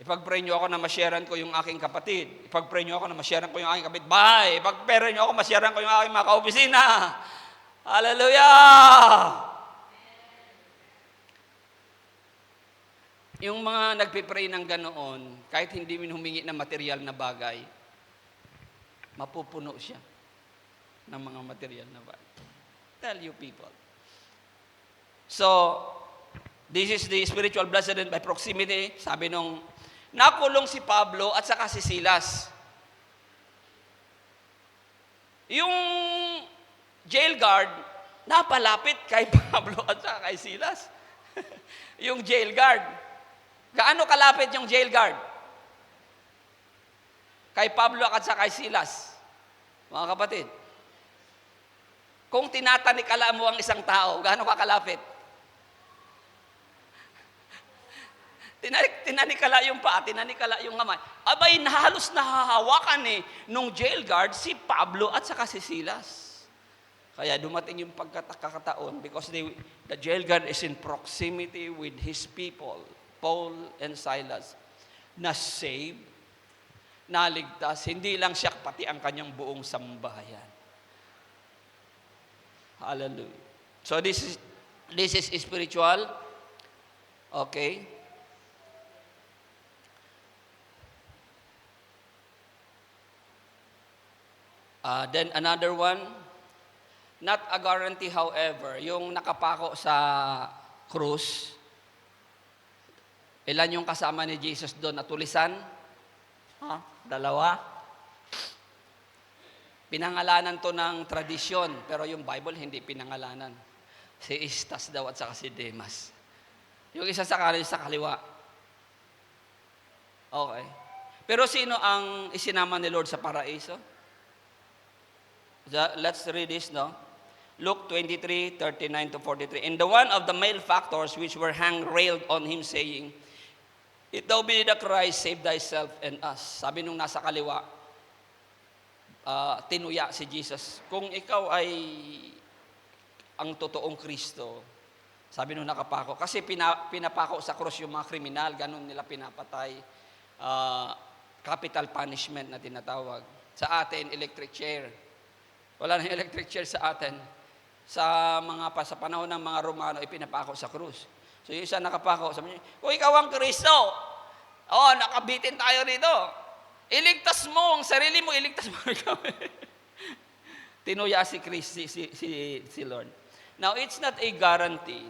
Ipag-pray nyo ako na ma-sharean ko yung aking kapatid. Ipag-pray nyo ako na ma-sharean ko yung aking kapitbahay. Ipag-pray nyo ako ma-sharean ko yung aking mga kaopisina. Hallelujah! Yung mga nagpipray ng ganoon, kahit hindi min humingi ng material na bagay, mapupuno siya ng mga material na bagay. Tell you people. So, this is the spiritual blessedness by proximity. Sabi nung, nakulong si Pablo at saka si Silas. Yung jail guard, napalapit kay Pablo at saka kay Silas. Yung jail guard. Gaano kalapit yung jail guard? Kay Pablo at saka kay Silas. Mga kapatid. Kung tinatanikala mo ang isang tao, gaano kakalapit? Tinanikala yung paa, tinanikala yung kamay. Abay, halos nahahawakan nung jail guard si Pablo at saka si Silas. Kaya dumating yung pagkakataon because the jail guard is in proximity with his people, Paul and Silas, na saved, naligtas, hindi lang siya, pati ang kanyang buong sambahayan. Hallelujah. So this is spiritual. Okay. Then another one, not a guarantee however, yung nakapako sa krus, ilan yung kasama ni Jesus doon na tulisan? Dalawa. Pinangalanan to ng tradisyon, pero yung Bible hindi pinangalanan. Si Istas daw at saka si Demas. Yung isa sa kanan, sa kaliwa. Okay. Pero sino ang isinama ni Lord sa paraiso? Let's read this, no? Luke 23:39-43. And the one of the malefactors which were hanged railed on him, saying, If thou be the Christ, save thyself and us. Sabi nung nasa kaliwa, tinuya si Jesus. Kung ikaw ay ang totoong Kristo, sabi nung nakapako, kasi pinapako sa krus yung mga kriminal, ganun nila pinapatay. Capital punishment na tinatawag. Sa atin, electric chair. Wala na electric chair sa atin. Sa panahon ng mga Romano, ipinapako sa krus. So yung isa nakapako, sabi niya, kung ikaw ang Kristo, nakabitin tayo rito. Iligtas mo ang sarili mo, iligtas mo ikaw. Tinuya si Christ, si Lord. Now, it's not a guarantee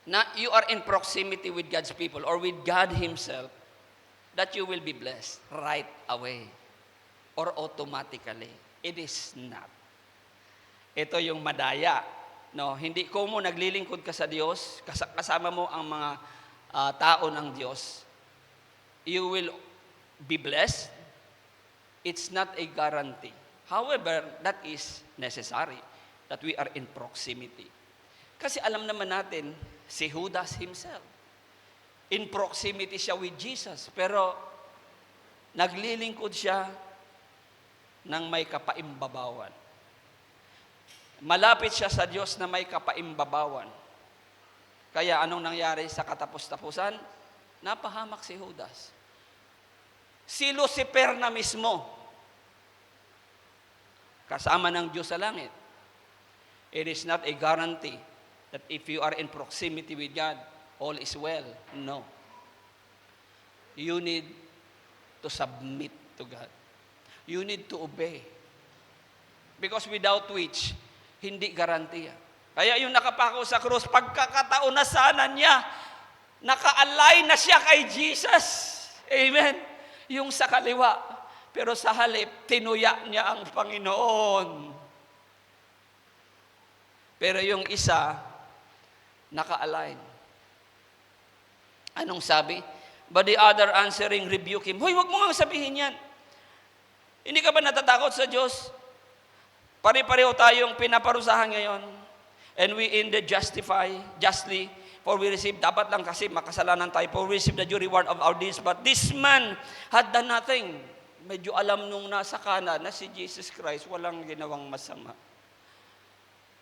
na you are in proximity with God's people or with God Himself that you will be blessed right away or automatically. It is not. Ito yung madaya. No, hindi ko mo naglilingkod ka sa Diyos, kasama mo ang mga tao ng Diyos, you will be blessed. It's not a guarantee. However, that is necessary that we are in proximity. Kasi alam naman natin, si Judas himself, in proximity siya with Jesus, pero naglilingkod siya ng may kapaimbabawan. Malapit siya sa Diyos na may kapaimbabawan. Kaya anong nangyari sa katapos-tapusan? Napahamak si Judas. Si Lucifer na mismo, kasama ng Diyos sa langit. It is not a guarantee that if you are in proximity with God, all is well. No. You need to submit to God. You need to obey. Because without which, hindi garantiya. Kaya yung nakapako sa krus, pagkakataon na sana niya, naka-align na siya kay Jesus. Amen. Yung sa kaliwa. Pero sa halip, tinuya niya ang Panginoon. Pero yung isa, naka-align. Anong sabi? But the other answering, rebuke him. Hoy, wag mo nga sabihin yan. Hindi ka ba natatakot sa Diyos? Pare-pareho tayong pinaparusahan ngayon. And we indeed justly, for we receive, dapat lang kasi makasalanan tayo, for we receive the due reward of our deeds. But this man had done nothing. Medyo alam nung nasa kanan na si Jesus Christ, walang ginawang masama.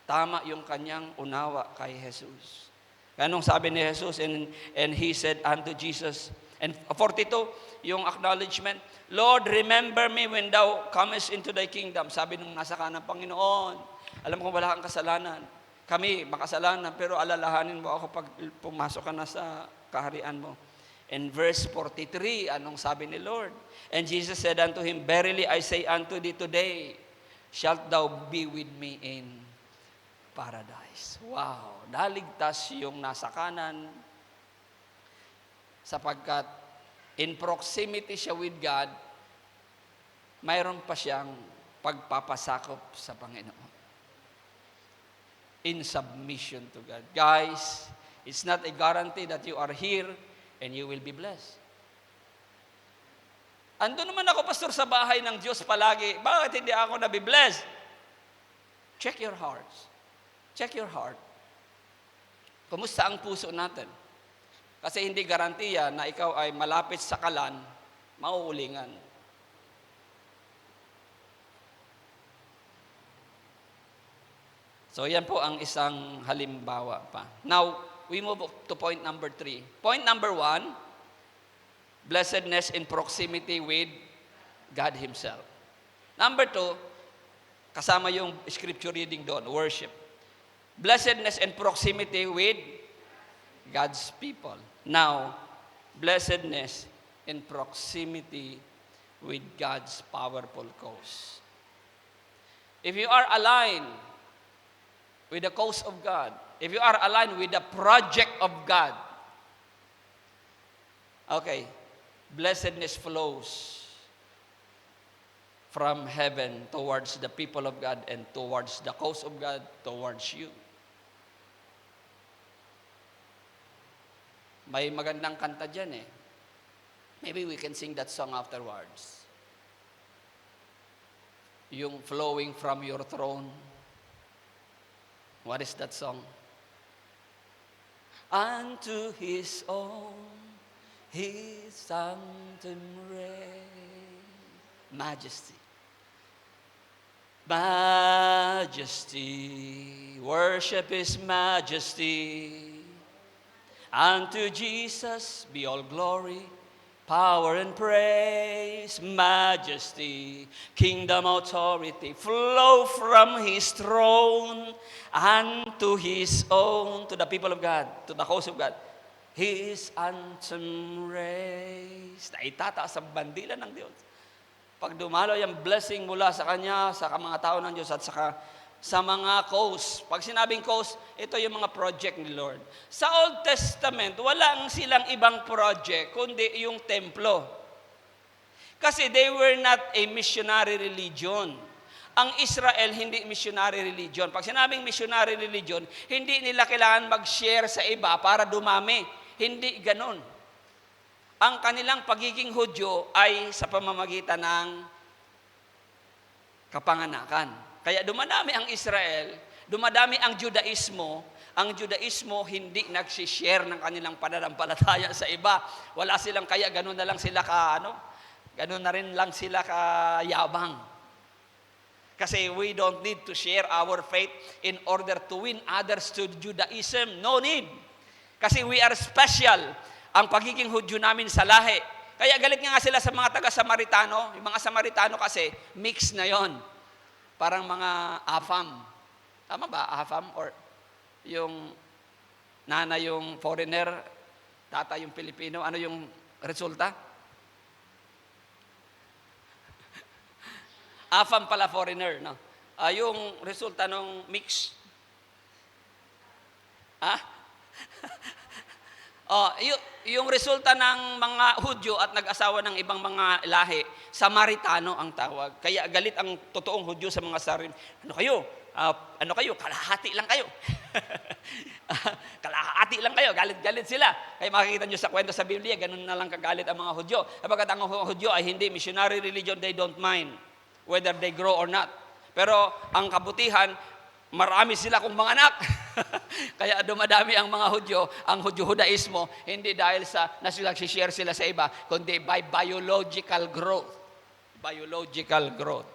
Tama yung kanyang unawa kay Jesus. Anong sabi ni Jesus? And he said unto Jesus, and 42, yung acknowledgement, Lord, remember me when thou comest into thy kingdom. Sabi nung nasa kanan, Panginoon, alam ko wala kang kasalanan. kami makasalanan, pero alalahanin mo ako pag pumasok ka na sa kaharian mo. In verse 43, anong sabi ni Lord? And Jesus said unto him, Verily I say unto thee today, shalt thou be with me in paradise. Wow! Naligtas yung nasa kanan sapagkat in proximity siya with God, mayroon pa siyang pagpapasakop sa Panginoon. In submission to God. Guys, it's not a guarantee that you are here and you will be blessed. Ando naman ako, pastor, sa bahay ng Diyos palagi. Bakit hindi ako nabibless? Check your hearts. Check your heart. Kumusta ang puso natin? Kasi hindi garantiya na ikaw ay malapit sa kalan, mauulingan. So yan po ang isang halimbawa pa. Now, we move to point number 3. Point number 1, blessedness in proximity with God Himself. Number 2, kasama yung scripture reading doon, worship. Blessedness and proximity with God's people. Now, blessedness in proximity with God's powerful cause. If you are aligned with the cause of God, if you are aligned with the project of God, okay, blessedness flows from heaven towards the people of God and towards the cause of God, towards you. May magandang kanta dyan eh. Maybe we can sing that song afterwards. Yung flowing from your throne. What is that song? Unto His own, His sanctum reign. Majesty. Majesty. Worship His majesty. Unto Jesus be all glory, power and praise, majesty, kingdom authority, flow from His throne unto His own, to the people of God, to the house of God. His anthem raised. Naitataas ang bandila ng Diyos. Pag dumalo yung blessing mula sa Kanya, sa mga tao ng Diyos, at sa mga cause. Pag sinabing cause, ito yung mga project ni Lord. Sa Old Testament, walang silang ibang project, kundi yung templo. Kasi they were not a missionary religion. Ang Israel, hindi missionary religion. Pag sinabing missionary religion, hindi nila kailangan mag-share sa iba para dumami. Hindi ganon. Ang kanilang pagiging Hudyo ay sa pamamagitan ng kapanganakan. Kaya dumadami ang Israel, dumadami ang Judaismo. Ang Judaismo hindi nagsishare ng kanilang pananampalataya sa iba. Wala silang, kaya ganun na lang sila ganun na rin lang sila kayabang. Kasi we don't need to share our faith in order to win others to Judaism. No need. Kasi we are special. Ang pagiging Hudyo namin sa lahi. Kaya galit nga sila sa mga taga-Samaritano. Yung mga Samaritano kasi, mix na yon. Parang mga AFAM. Tama ba? AFAM? Or yung nana yung foreigner, tata yung Pilipino. Ano yung resulta? AFAM pala foreigner, no? Yung resulta ng mix. Yung resulta ng mga Hudyo at nag-asawa ng ibang mga lahi, Samaritano ang tawag. Kaya galit ang totoong Hudyo sa mga sarili. Ano kayo? Kalahati lang kayo. Kalahati lang kayo. Galit-galit sila. Kaya makikita nyo sa kwento sa Biblia, ganun na lang kagalit ang mga Hudyo. Kapag ang Hudyo ay hindi missionary religion, they don't mind whether they grow or not. Pero ang kabutihan, marami sila kung mga anak. Kaya dumadami ang mga Hudyo, ang Hudyo-Hudaismo, hindi dahil sa nagsishare sila sa iba, kundi by biological growth. Biological growth.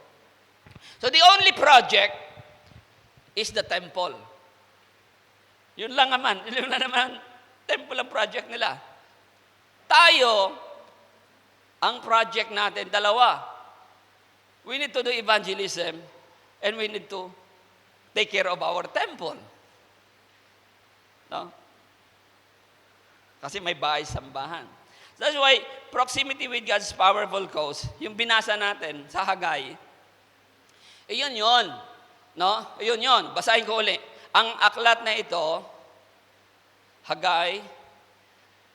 So the only project is the temple. Yun lang naman, temple ang project nila. Tayo, ang project natin, dalawa. We need to do evangelism and we need to take care of our temple. No? Kasi may bahay-sambahan. That's why, proximity with God's powerful cause, yung binasa natin sa Hagay, iyon yun. No? Iyon yun. Basahin ko uli. Ang aklat na ito, Hagay,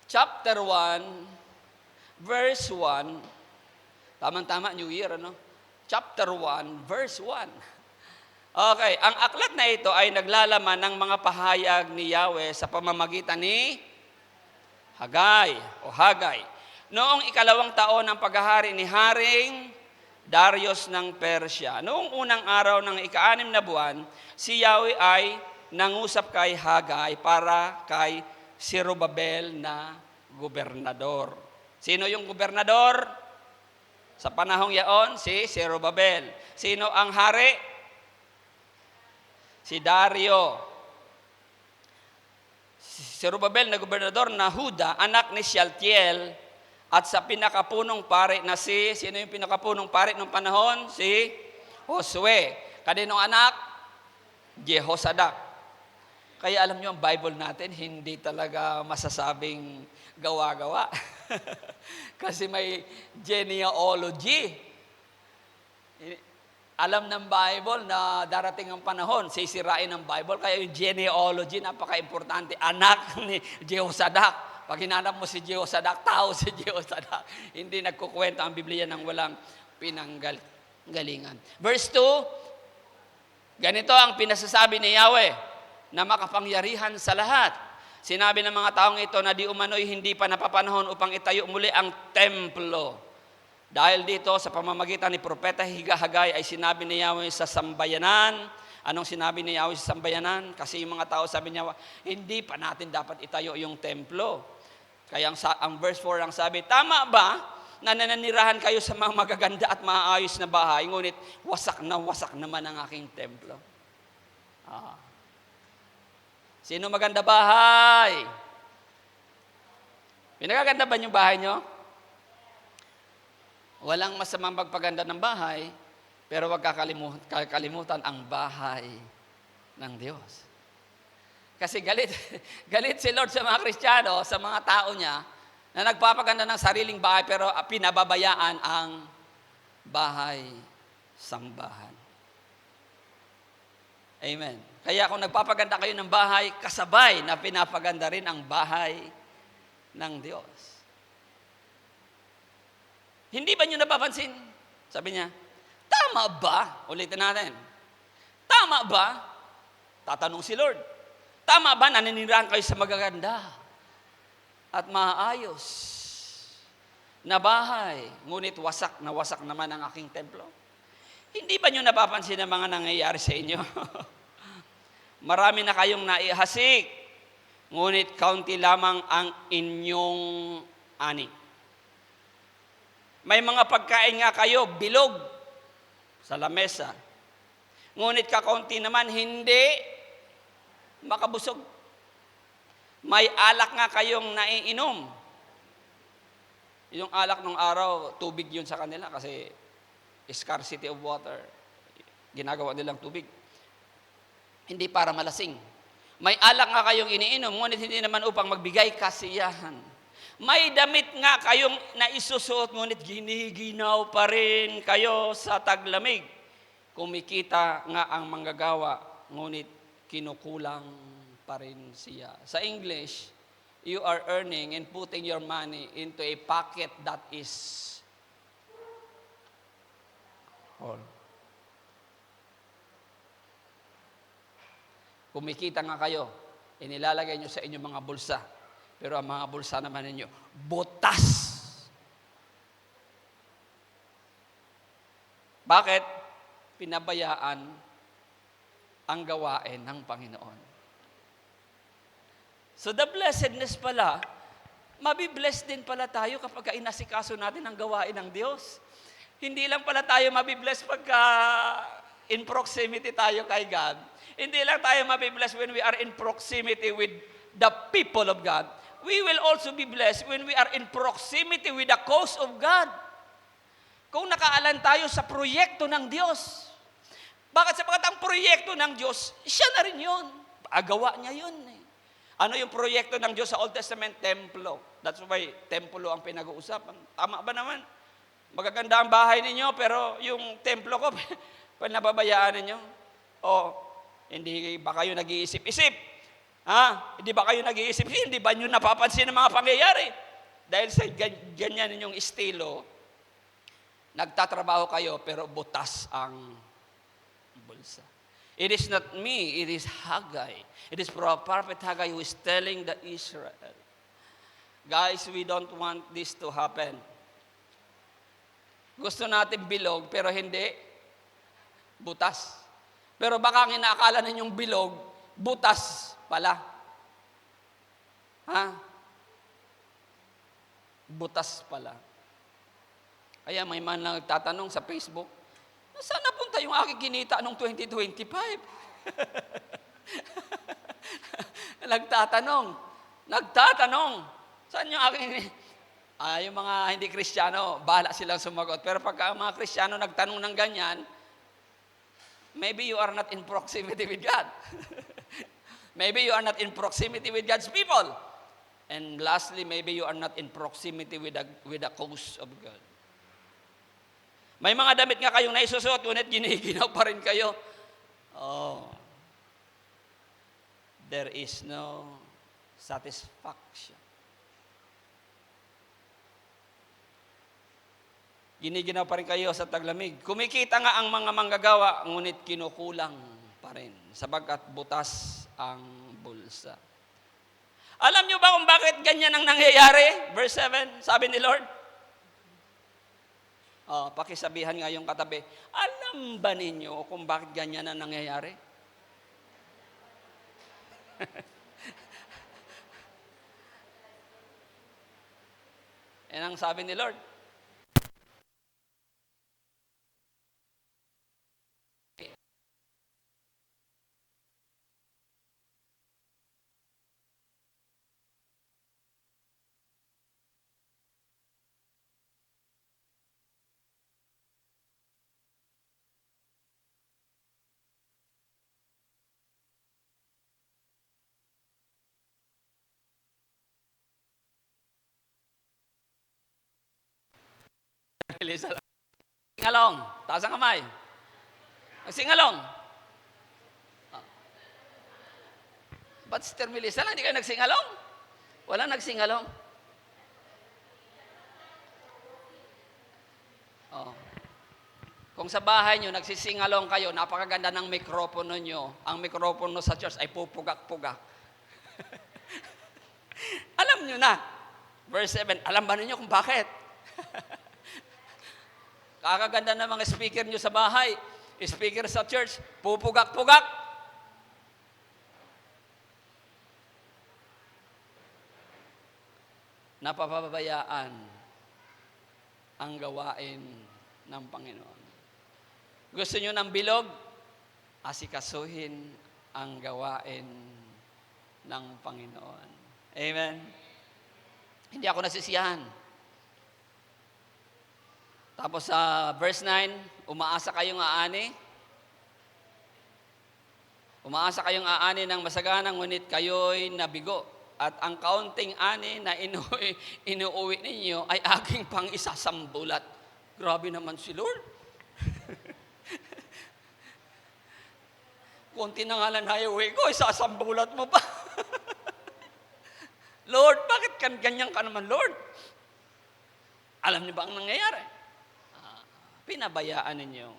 chapter 1, verse 1, tamang-tama, New Year, ano? Chapter 1, verse 1. Okay, ang aklat na ito ay naglalaman ng mga pahayag ni Yahweh sa pamamagitan ni Hagay o Hagay. Noong ikalawang taon ng paghahari ni Haring Darius ng Persya, noong unang araw ng ika-6 na buwan, si Yahweh ay nangusap kay Hagay para kay Zerubabel na gobernador. Sino yung gobernador? Sa panahong yaon, si Zerubabel. Sino ang hari? Si Dario. Zerubabel na gobernador na Huda, anak ni Shealtiel, at sa pinakapunong pari na sino yung pinakapunong pari ng panahon? Si Josue. Kaninong anak? Jehozadak. Kaya alam nyo, ang Bible natin, hindi talaga masasabing gawa-gawa. Kasi may genealogy. Alam ng Bible na darating ang panahon, sisirain ng Bible, kaya yung genealogy, napaka-importante. Anak ni Jehozadak. Pag hinanap mo si Jehozadak, tao si Jehozadak. Hindi nagkukwento ang Biblia ng walang pinanggalingan. Verse 2, ganito ang pinasasabi ni Yahweh, na makapangyarihan sa lahat. Sinabi ng mga taong ito na di umano'y hindi pa napapanahon upang itayo muli ang templo. Dahil dito, sa pamamagitan ni Propeta Hagay ay sinabi ni Yahweh sa sambayanan. Anong sinabi ni Yahweh sa sambayanan? Kasi yung mga tao sabi niya, hindi pa natin dapat itayo yung templo. Kaya ang verse 4 ang sabi, tama ba na nananirahan kayo sa mga magaganda at maayos na bahay, ngunit wasak naman ang aking templo? Sino maganda bahay? Pinagaganda ba yung bahay nyo? Walang masamang pagpaganda ng bahay, pero wag kakalimutan ang bahay ng Diyos. Kasi galit si Lord sa mga Kristiyano, sa mga tao niya, na nagpapaganda ng sariling bahay, pero pinababayaan ang bahay sambahan. Amen. Kaya kung nagpapaganda kayo ng bahay, kasabay na pinapaganda rin ang bahay ng Diyos. Hindi ba nyo napapansin? Sabi niya, tama ba? Ulitin natin. Tama ba? Tatanong si Lord. Tama ba naninirahan kayo sa magaganda at maayos na bahay, ngunit wasak naman ang aking templo? Hindi ba nyo napapansin ang mga nangyayari sa inyo? Marami na kayong naihasik, ngunit kaunti lamang ang inyong ani. May mga pagkain nga kayo, bilog, sa lamesa. Ngunit kakaunti naman, hindi makabusog. May alak nga kayong naiinom. Yung alak ng araw, tubig yun sa kanila kasi scarcity of water. Ginagawa nilang tubig. Hindi para malasing. May alak nga kayong iniinom, ngunit hindi naman upang magbigay kasiyahan. May damit nga kayong naisusuot, ngunit giniginaw pa rin kayo sa taglamig. Kumikita nga ang manggagawa, ngunit kinukulang pa rin siya. Sa English, you are earning and putting your money into a pocket that is full. Kumikita nga kayo, inilalagay nyo sa inyong mga bulsa. Pero ang mga bulsa naman ninyo, butas. Bakit? Pinabayaan ang gawain ng Panginoon. So the blessedness pala, mabibless din pala tayo kapag inasikaso natin ang gawain ng Diyos. Hindi lang pala tayo mabibless pagka in proximity tayo kay God. Hindi lang tayo mabibless when we are in proximity with the people of God. We will also be blessed when we are in proximity with the cause of God. Kung nakaalan tayo sa proyekto ng Diyos. Bakit? Sapagkat ang proyekto ng Diyos, siya na rin yun. Agawa niya yun. Ano yung proyekto ng Diyos sa Old Testament? Templo. That's why templo ang pinag-uusapan. Tama ba naman? Magaganda ang bahay ninyo, pero yung templo ko, panababayaan ninyo. O, hindi ba kayo nag-iisip-isip? Ha? Hindi ba kayo nag-iisip? Hindi ba nyo napapansin ang mga pangyayari? Dahil sa ganyan ninyong estilo, nagtatrabaho kayo, pero butas ang bulsa. It is not me, it is Haggai. It is Prophet Haggai who is telling the Israel, guys, we don't want this to happen. Gusto natin bilog, pero hindi butas. Pero baka ang inaakala ninyong bilog, butas pala. Ha? Butas pala. Kaya may man lang nagtatanong sa Facebook, saan napunta yung aking kinita noong 2025? Nagtatanong. Saan yung aking... yung mga hindi Kristiyano, bahala silang sumagot. Pero pagka mga Kristiyano nagtanong ng ganyan, maybe you are not in proximity with God. Maybe you are not in proximity with God's people. And lastly, maybe you are not in proximity with the cause of God. May mga damit nga kayong naisusot, ngunit giniginaw pa rin kayo. Oh. There is no satisfaction. Giniginaw pa rin kayo sa taglamig. Kumikita nga ang mga manggagawa, ngunit kinukulang pa rin, sabagkat butas ang bulsa. Alam nyo ba kung bakit ganyan ang nangyayari? Verse 7, sabi ni Lord. Pakisabihan nga yung katabi, alam ba ninyo kung bakit ganyan ang nangyayari? Yan ang sabi ni Lord. Singalong. Taas ang kamay. Singalong. Ba't si Termelisa lang? Hindi kayo nagsingalong? Walang nagsingalong? Kung sa bahay nyo, nagsisingalong kayo, napakaganda ng mikropono nyo. Ang mikropono sa church ay pupugak-pugak. Alam nyo na. Verse 7, alam ba ninyo kung bakit? Kakaganda ng mga speaker nyo sa bahay, speaker sa church, pupugak-pugak. Napapabayaan ang gawain ng Panginoon. Gusto nyo ng bilog? Asikasuhin ang gawain ng Panginoon. Amen? Hindi ako nasisiyahan. Tapos sa verse 9, umaasa kayong aani. Umaasa kayong aani ng masaganang, ngunit kayo'y nabigo. At ang kaunting ani na inuuwi ninyo ay aking pang isasambulat. Grabe naman si Lord. Kunti na nga lang highway ko, isasambulat mo pa. Lord, bakit ganyan ka naman, Lord? Alam niyo ba ang nangyayari? Pinabayaan ninyo.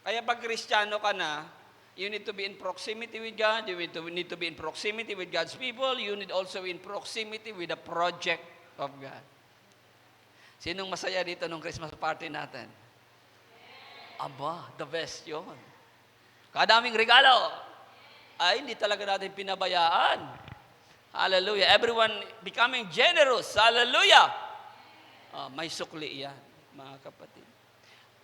Kaya pag Kristiyano ka na, you need to be in proximity with God, you need to be in proximity with God's people, you need also in proximity with the project of God. Sinong masaya dito nung Christmas party natin? Aba, the best yun. Kadaming regalo. Ay, hindi talaga natin pinabayaan. Hallelujah. Everyone becoming generous. Hallelujah. May sukli yan, mga kapatid.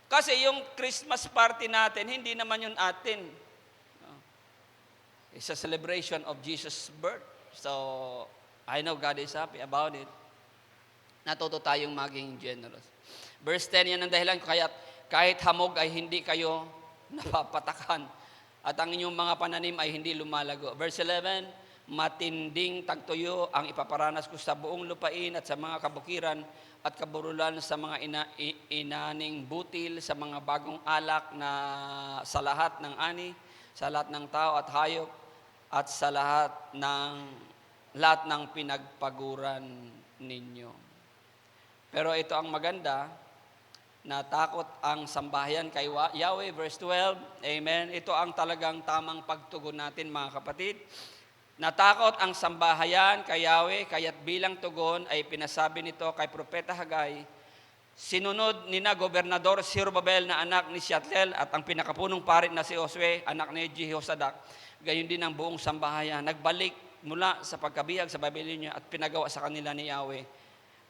Kasi yung Christmas party natin, hindi naman yun atin. It's a celebration of Jesus' birth. So, I know God is happy about it. Natuto tayong maging generous. Verse 10, yan ang dahilan, kahit hamog ay hindi kayo napapatakan at ang inyong mga pananim ay hindi lumalago. Verse 11, matinding tagtuyo ang ipaparanas ko sa buong lupain at sa mga kabukiran at kaburulan sa mga inaning butil, sa mga bagong alak na sa lahat ng ani, sa lahat ng tao at hayop, at sa lahat ng pinagpaguran ninyo. Pero ito ang maganda, natakot ang sambahayan kay Yahweh, verse 12, amen. Ito ang talagang tamang pagtugon natin, mga kapatid. Natakot ang sambahayan kay Yahweh, kaya't bilang tugon ay pinasabi nito kay Propeta Hagay, sinunod ni na Gobernador Zerubbabel na anak ni Shealtiel at ang pinakapunong parit na si Josue, anak ni Jehozadak, gayon din ang buong sambahayan. Nagbalik mula sa pagkabihag sa Babylonia at pinagawa sa kanila ni Yahweh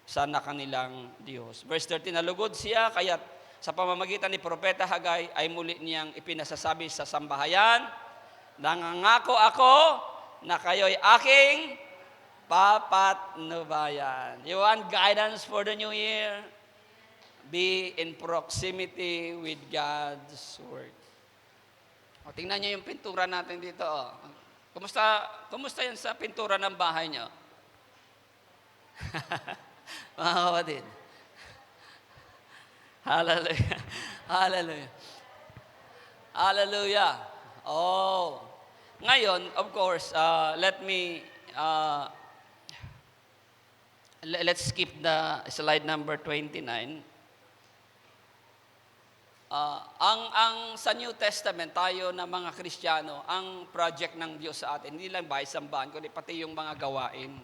sana kanilang Diyos. Verse 13, nalugod siya, kaya't sa pamamagitan ni Propeta Hagay ay muli niyang ipinasasabi sa sambahayan, nangangako ako na kayo'y aking papatnubayan. You want guidance for the new year? Be in proximity with God's Word. O, tingnan niyo yung pintura natin dito. O. Kumusta yan sa pintura ng bahay niyo? Mga kapatid. Hallelujah. Hallelujah. Hallelujah. Oh. Ngayon, of course, let's skip the slide number 29. Ang sa New Testament, tayo na mga Kristiyano, ang project ng Diyos sa atin, hindi lang bahay sambahan, kundi pati yung mga gawain.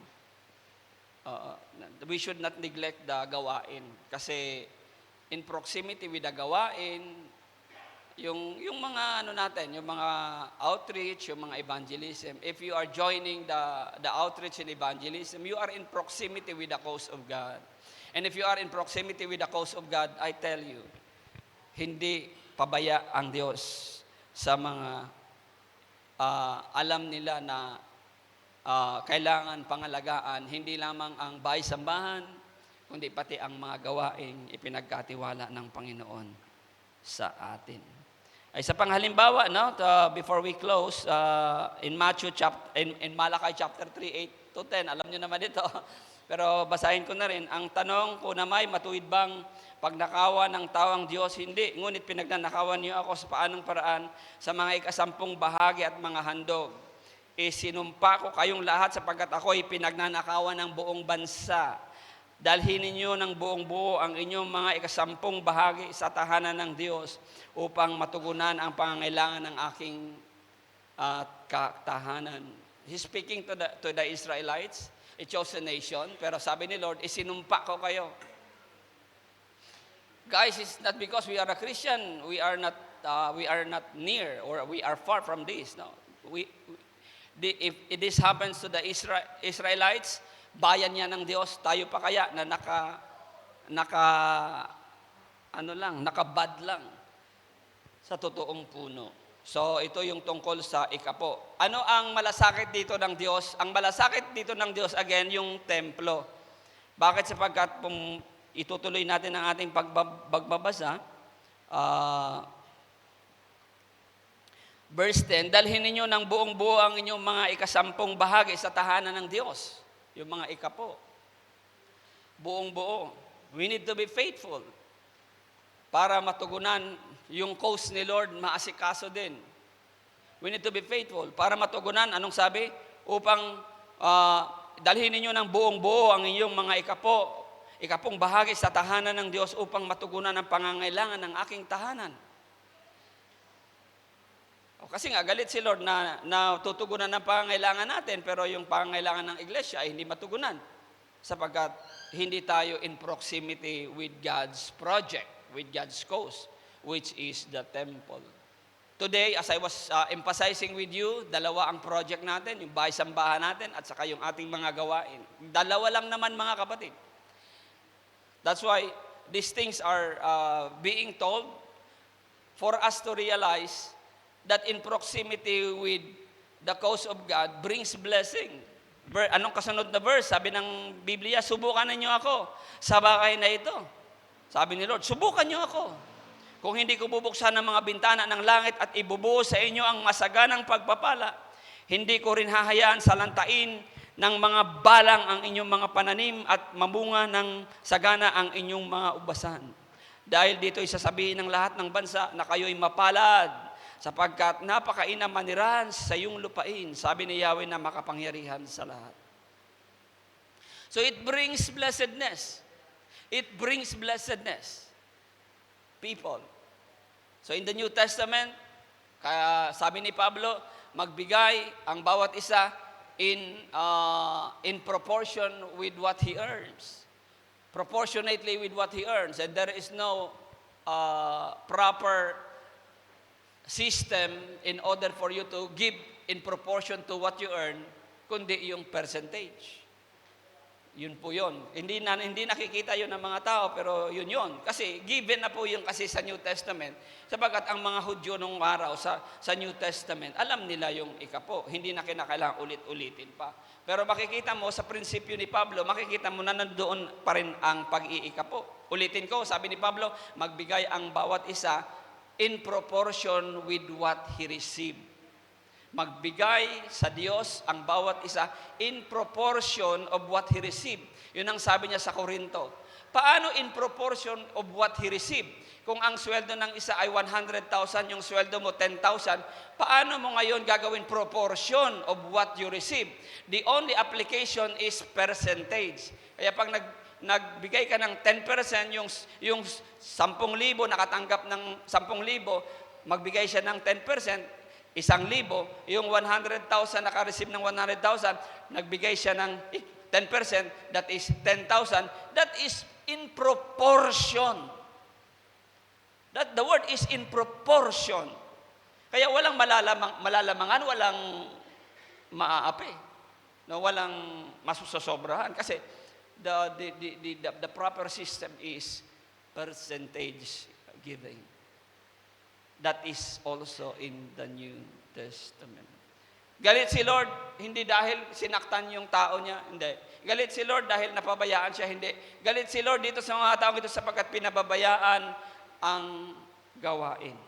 We should not neglect the gawain. Kasi in proximity with the gawain, yung mga natin, yung mga outreach, yung mga evangelism, if you are joining the outreach and evangelism, you are in proximity with the cause of God. And if you are in proximity with the cause of God, I tell you, hindi pabaya ang Diyos sa mga alam nila na kailangan pangalagaan, hindi lamang ang bahay-sambahan, kundi pati ang mga gawaing ipinagkatiwala ng Panginoon sa atin. Ay sa panghalimbawa, before we close, in Malachi chapter 3, 8 to 10, alam niyo naman ito. Pero basahin ko na rin. Ang tanong ko na may matuwid bang pagnakawan ng tao ang Diyos? Hindi. Ngunit pinagnanakawan niyo ako sa paanong paraan sa mga ikasampung bahagi at mga handog. Sinumpa ko kayong lahat sapagkat ako'y pinagnanakawan ng buong bansa. Dalhin ninyo ng buong buo ang inyong mga ikasampung bahagi sa tahanan ng Diyos upang matugunan ang pangangailangan ng aking tahanan. He's speaking to the Israelites, a chosen nation, pero sabi ni Lord, isinumpa ko kayo. Guys, it's not because we are a Christian, we are not near or we are far from this. No, if this happens to the Israelites, bayan niya ng Diyos, tayo pa kaya na nakabad lang sa totoong puno. So, ito yung tungkol sa ikapo. Ano ang malasakit dito ng Diyos? Ang malasakit dito ng Diyos, again, yung templo. Bakit? Sapagkat itutuloy natin ang ating pagbabasa. Verse 10, dalhin ninyo ng buong buo ang inyong mga ikasampung bahagi sa tahanan ng Diyos. Yung mga ikapo. Buong buo. We need to be faithful para matugunan yung cause ni Lord, maasikaso din. We need to be faithful para matugunan, anong sabi? Upang dalhin ninyo ng buong buo ang inyong mga ikapong bahagi sa tahanan ng Diyos upang matugunan ang pangangailangan ng aking tahanan. Kasi nga, galit si Lord na tutugunan ng pangangailangan natin, pero yung pangangailangan ng iglesia ay hindi matugunan sapagkat hindi tayo in proximity with God's project, with God's cause, which is the temple. Today, as I was emphasizing with you, dalawa ang project natin, yung bahay-sambahan natin at saka yung ating mga gawain. Dalawa lang naman, mga kapatid. That's why these things are being told for us to realize that in proximity with the cause of God brings blessing. Anong kasunod na verse? Sabi ng Biblia, subukan ninyo ako sa bagay na ito. Sabi ni Lord, subukan niyo ako. Kung hindi ko bubuksan ang mga bintana ng langit at ibubuhos sa inyo ang masaganang pagpapala, Hindi ko rin hahayaan salantain ng mga balang ang inyong mga pananim at mamunga ng sagana ang inyong mga ubasan. Dahil dito isasabihin ng lahat ng bansa na kayo'y mapalad, sapagkat napakainam maniran sa iyong lupain, sabi ni Yahweh na makapangyarihan sa lahat. So it brings blessedness. It brings blessedness. People. So in the New Testament, kaya sabi ni Pablo, magbigay ang bawat isa in proportion with what he earns. Proportionately with what he earns. And there is no proper system in order for you to give in proportion to what you earn, kundi yung percentage. Yun po yun. Hindi nakikita yun ng mga tao, pero yun. Kasi given na po yung kasi sa New Testament, sapagat ang mga Hudyo nung araw sa New Testament, alam nila yung ikapo. Hindi na kinakailangan ulit-ulitin pa. Pero makikita mo sa prinsipyo ni Pablo, makikita mo na nandoon pa rin ang pag-iikapo. Ulitin ko, sabi ni Pablo, magbigay ang bawat isa in proportion with what he received. Magbigay sa Diyos ang bawat isa in proportion of what he received. Yun ang sabi niya sa Korinto. Paano in proportion of what he received? Kung ang sweldo ng isa ay 100,000, yung sweldo mo 10,000, paano mo ngayon gagawin proportion of what you receive? The only application is percentage. Kaya pag nagbigay ka ng 10%, yung 10,000 nakatanggap ng 10,000, magbigay siya ng 10%, 1,000, yung 100,000 naka-receive ng 100,000, nagbigay siya ng 10%, that is 10,000, that is in proportion. The word is in proportion. Kaya walang malalamangan, walang maaapi, no, walang masusosobrahan. Kasi the proper system is percentage giving. That is also in the New Testament. Galit si Lord, hindi dahil sinaktan yung tao niya, hindi. Galit si Lord dahil napabayaan siya, hindi. Galit si Lord dito sa mga taong ito sapagkat pinababayaan ang gawain.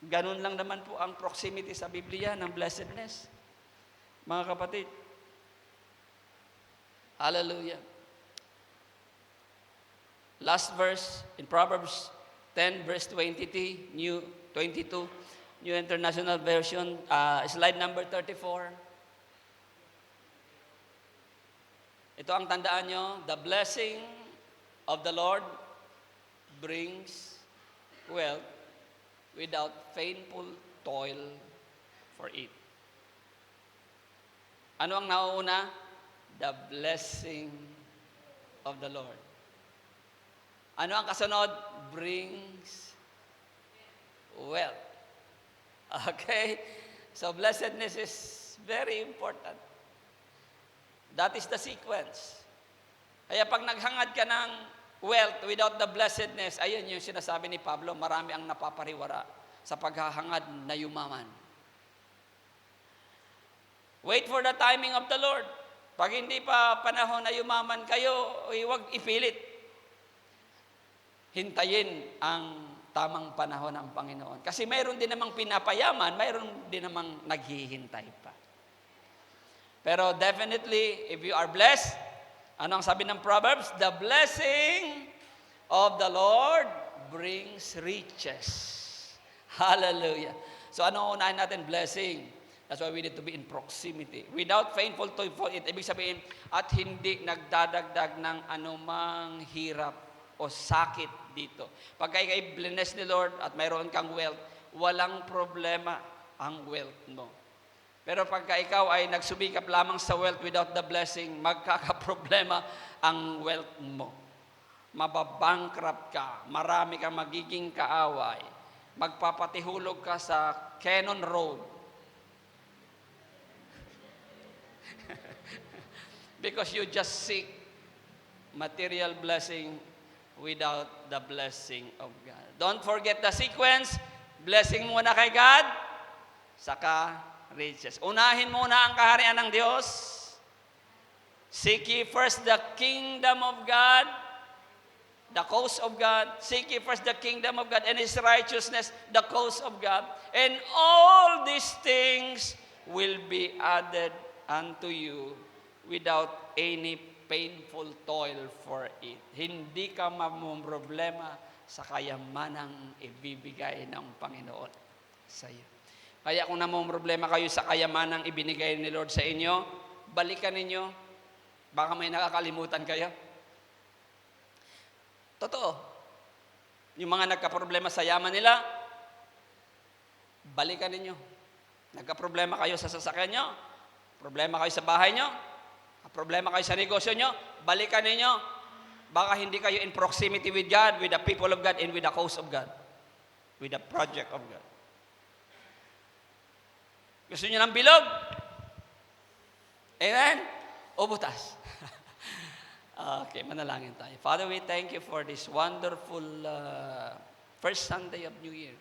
Ganun lang naman po ang proximity sa Biblia ng blessedness. Mga kapatid, hallelujah. Last verse in Proverbs 10 verse 22, New International Version, slide number 34. Ito ang tandaan nyo, the blessing of the Lord brings wealth without painful toil for it. Ano ang nauuna? The blessing of the Lord. Ano ang kasunod? Brings wealth. Okay? So blessedness is very important. That is the sequence. Kaya pag naghangad ka ng wealth without the blessedness, ayun yung sinasabi ni Pablo, marami ang napapariwara sa paghahangad na yumaman. Wait for the timing of the Lord. Pag hindi pa panahon na yumaman kayo, huwag ipilit. Hintayin ang tamang panahon ng Panginoon. Kasi mayroon din namang pinapayaman, mayroon din namang naghihintay pa. Pero definitely, if you are blessed, ano ang sabi ng Proverbs? The blessing of the Lord brings riches. Hallelujah. So ano unahin natin? Blessing. That's why we need to be in proximity. Without painful toil for it, ibig sabihin, at hindi nagdadagdag ng anumang hirap o sakit dito. Pag kay bless ni Lord at mayroon kang wealth, walang problema ang wealth mo. Pero pagka ikaw ay nagsubikap lamang sa wealth without the blessing, magkakaproblema ang wealth mo. Mababankrupt ka, marami kang magiging kaaway, magpapatihulog ka sa Cannon Road. Because you just seek material blessing without the blessing of God. Don't forget the sequence. Blessing muna kay God, saka riches. Unahin muna ang kaharian ng Diyos. Seek ye first the kingdom of God, the cause of God. Seek ye first the kingdom of God and His righteousness, the cause of God. And all these things will be added unto you without any painful toil for it. Hindi ka mamumroblema sa kayamanang ibibigay ng Panginoon sa iyo. Kaya kung namumroblema kayo sa kayamanang ibinigay ni Lord sa inyo, balikan ninyo. Baka may nakakalimutan kayo. Totoo. Yung mga nagka-problema sa yaman nila, balikan ninyo. Nagka-problema kayo sa sasakyan nyo, problema kayo sa bahay nyo, problema kayo sa negosyo nyo, balikan ninyo. Baka hindi kayo in proximity with God, with the people of God, and with the cause of God. With the project of God. Gusto nyo ng bilog? Amen? O butas? Okay, manalangin tayo. Father, we thank you for this wonderful first Sunday of New Year.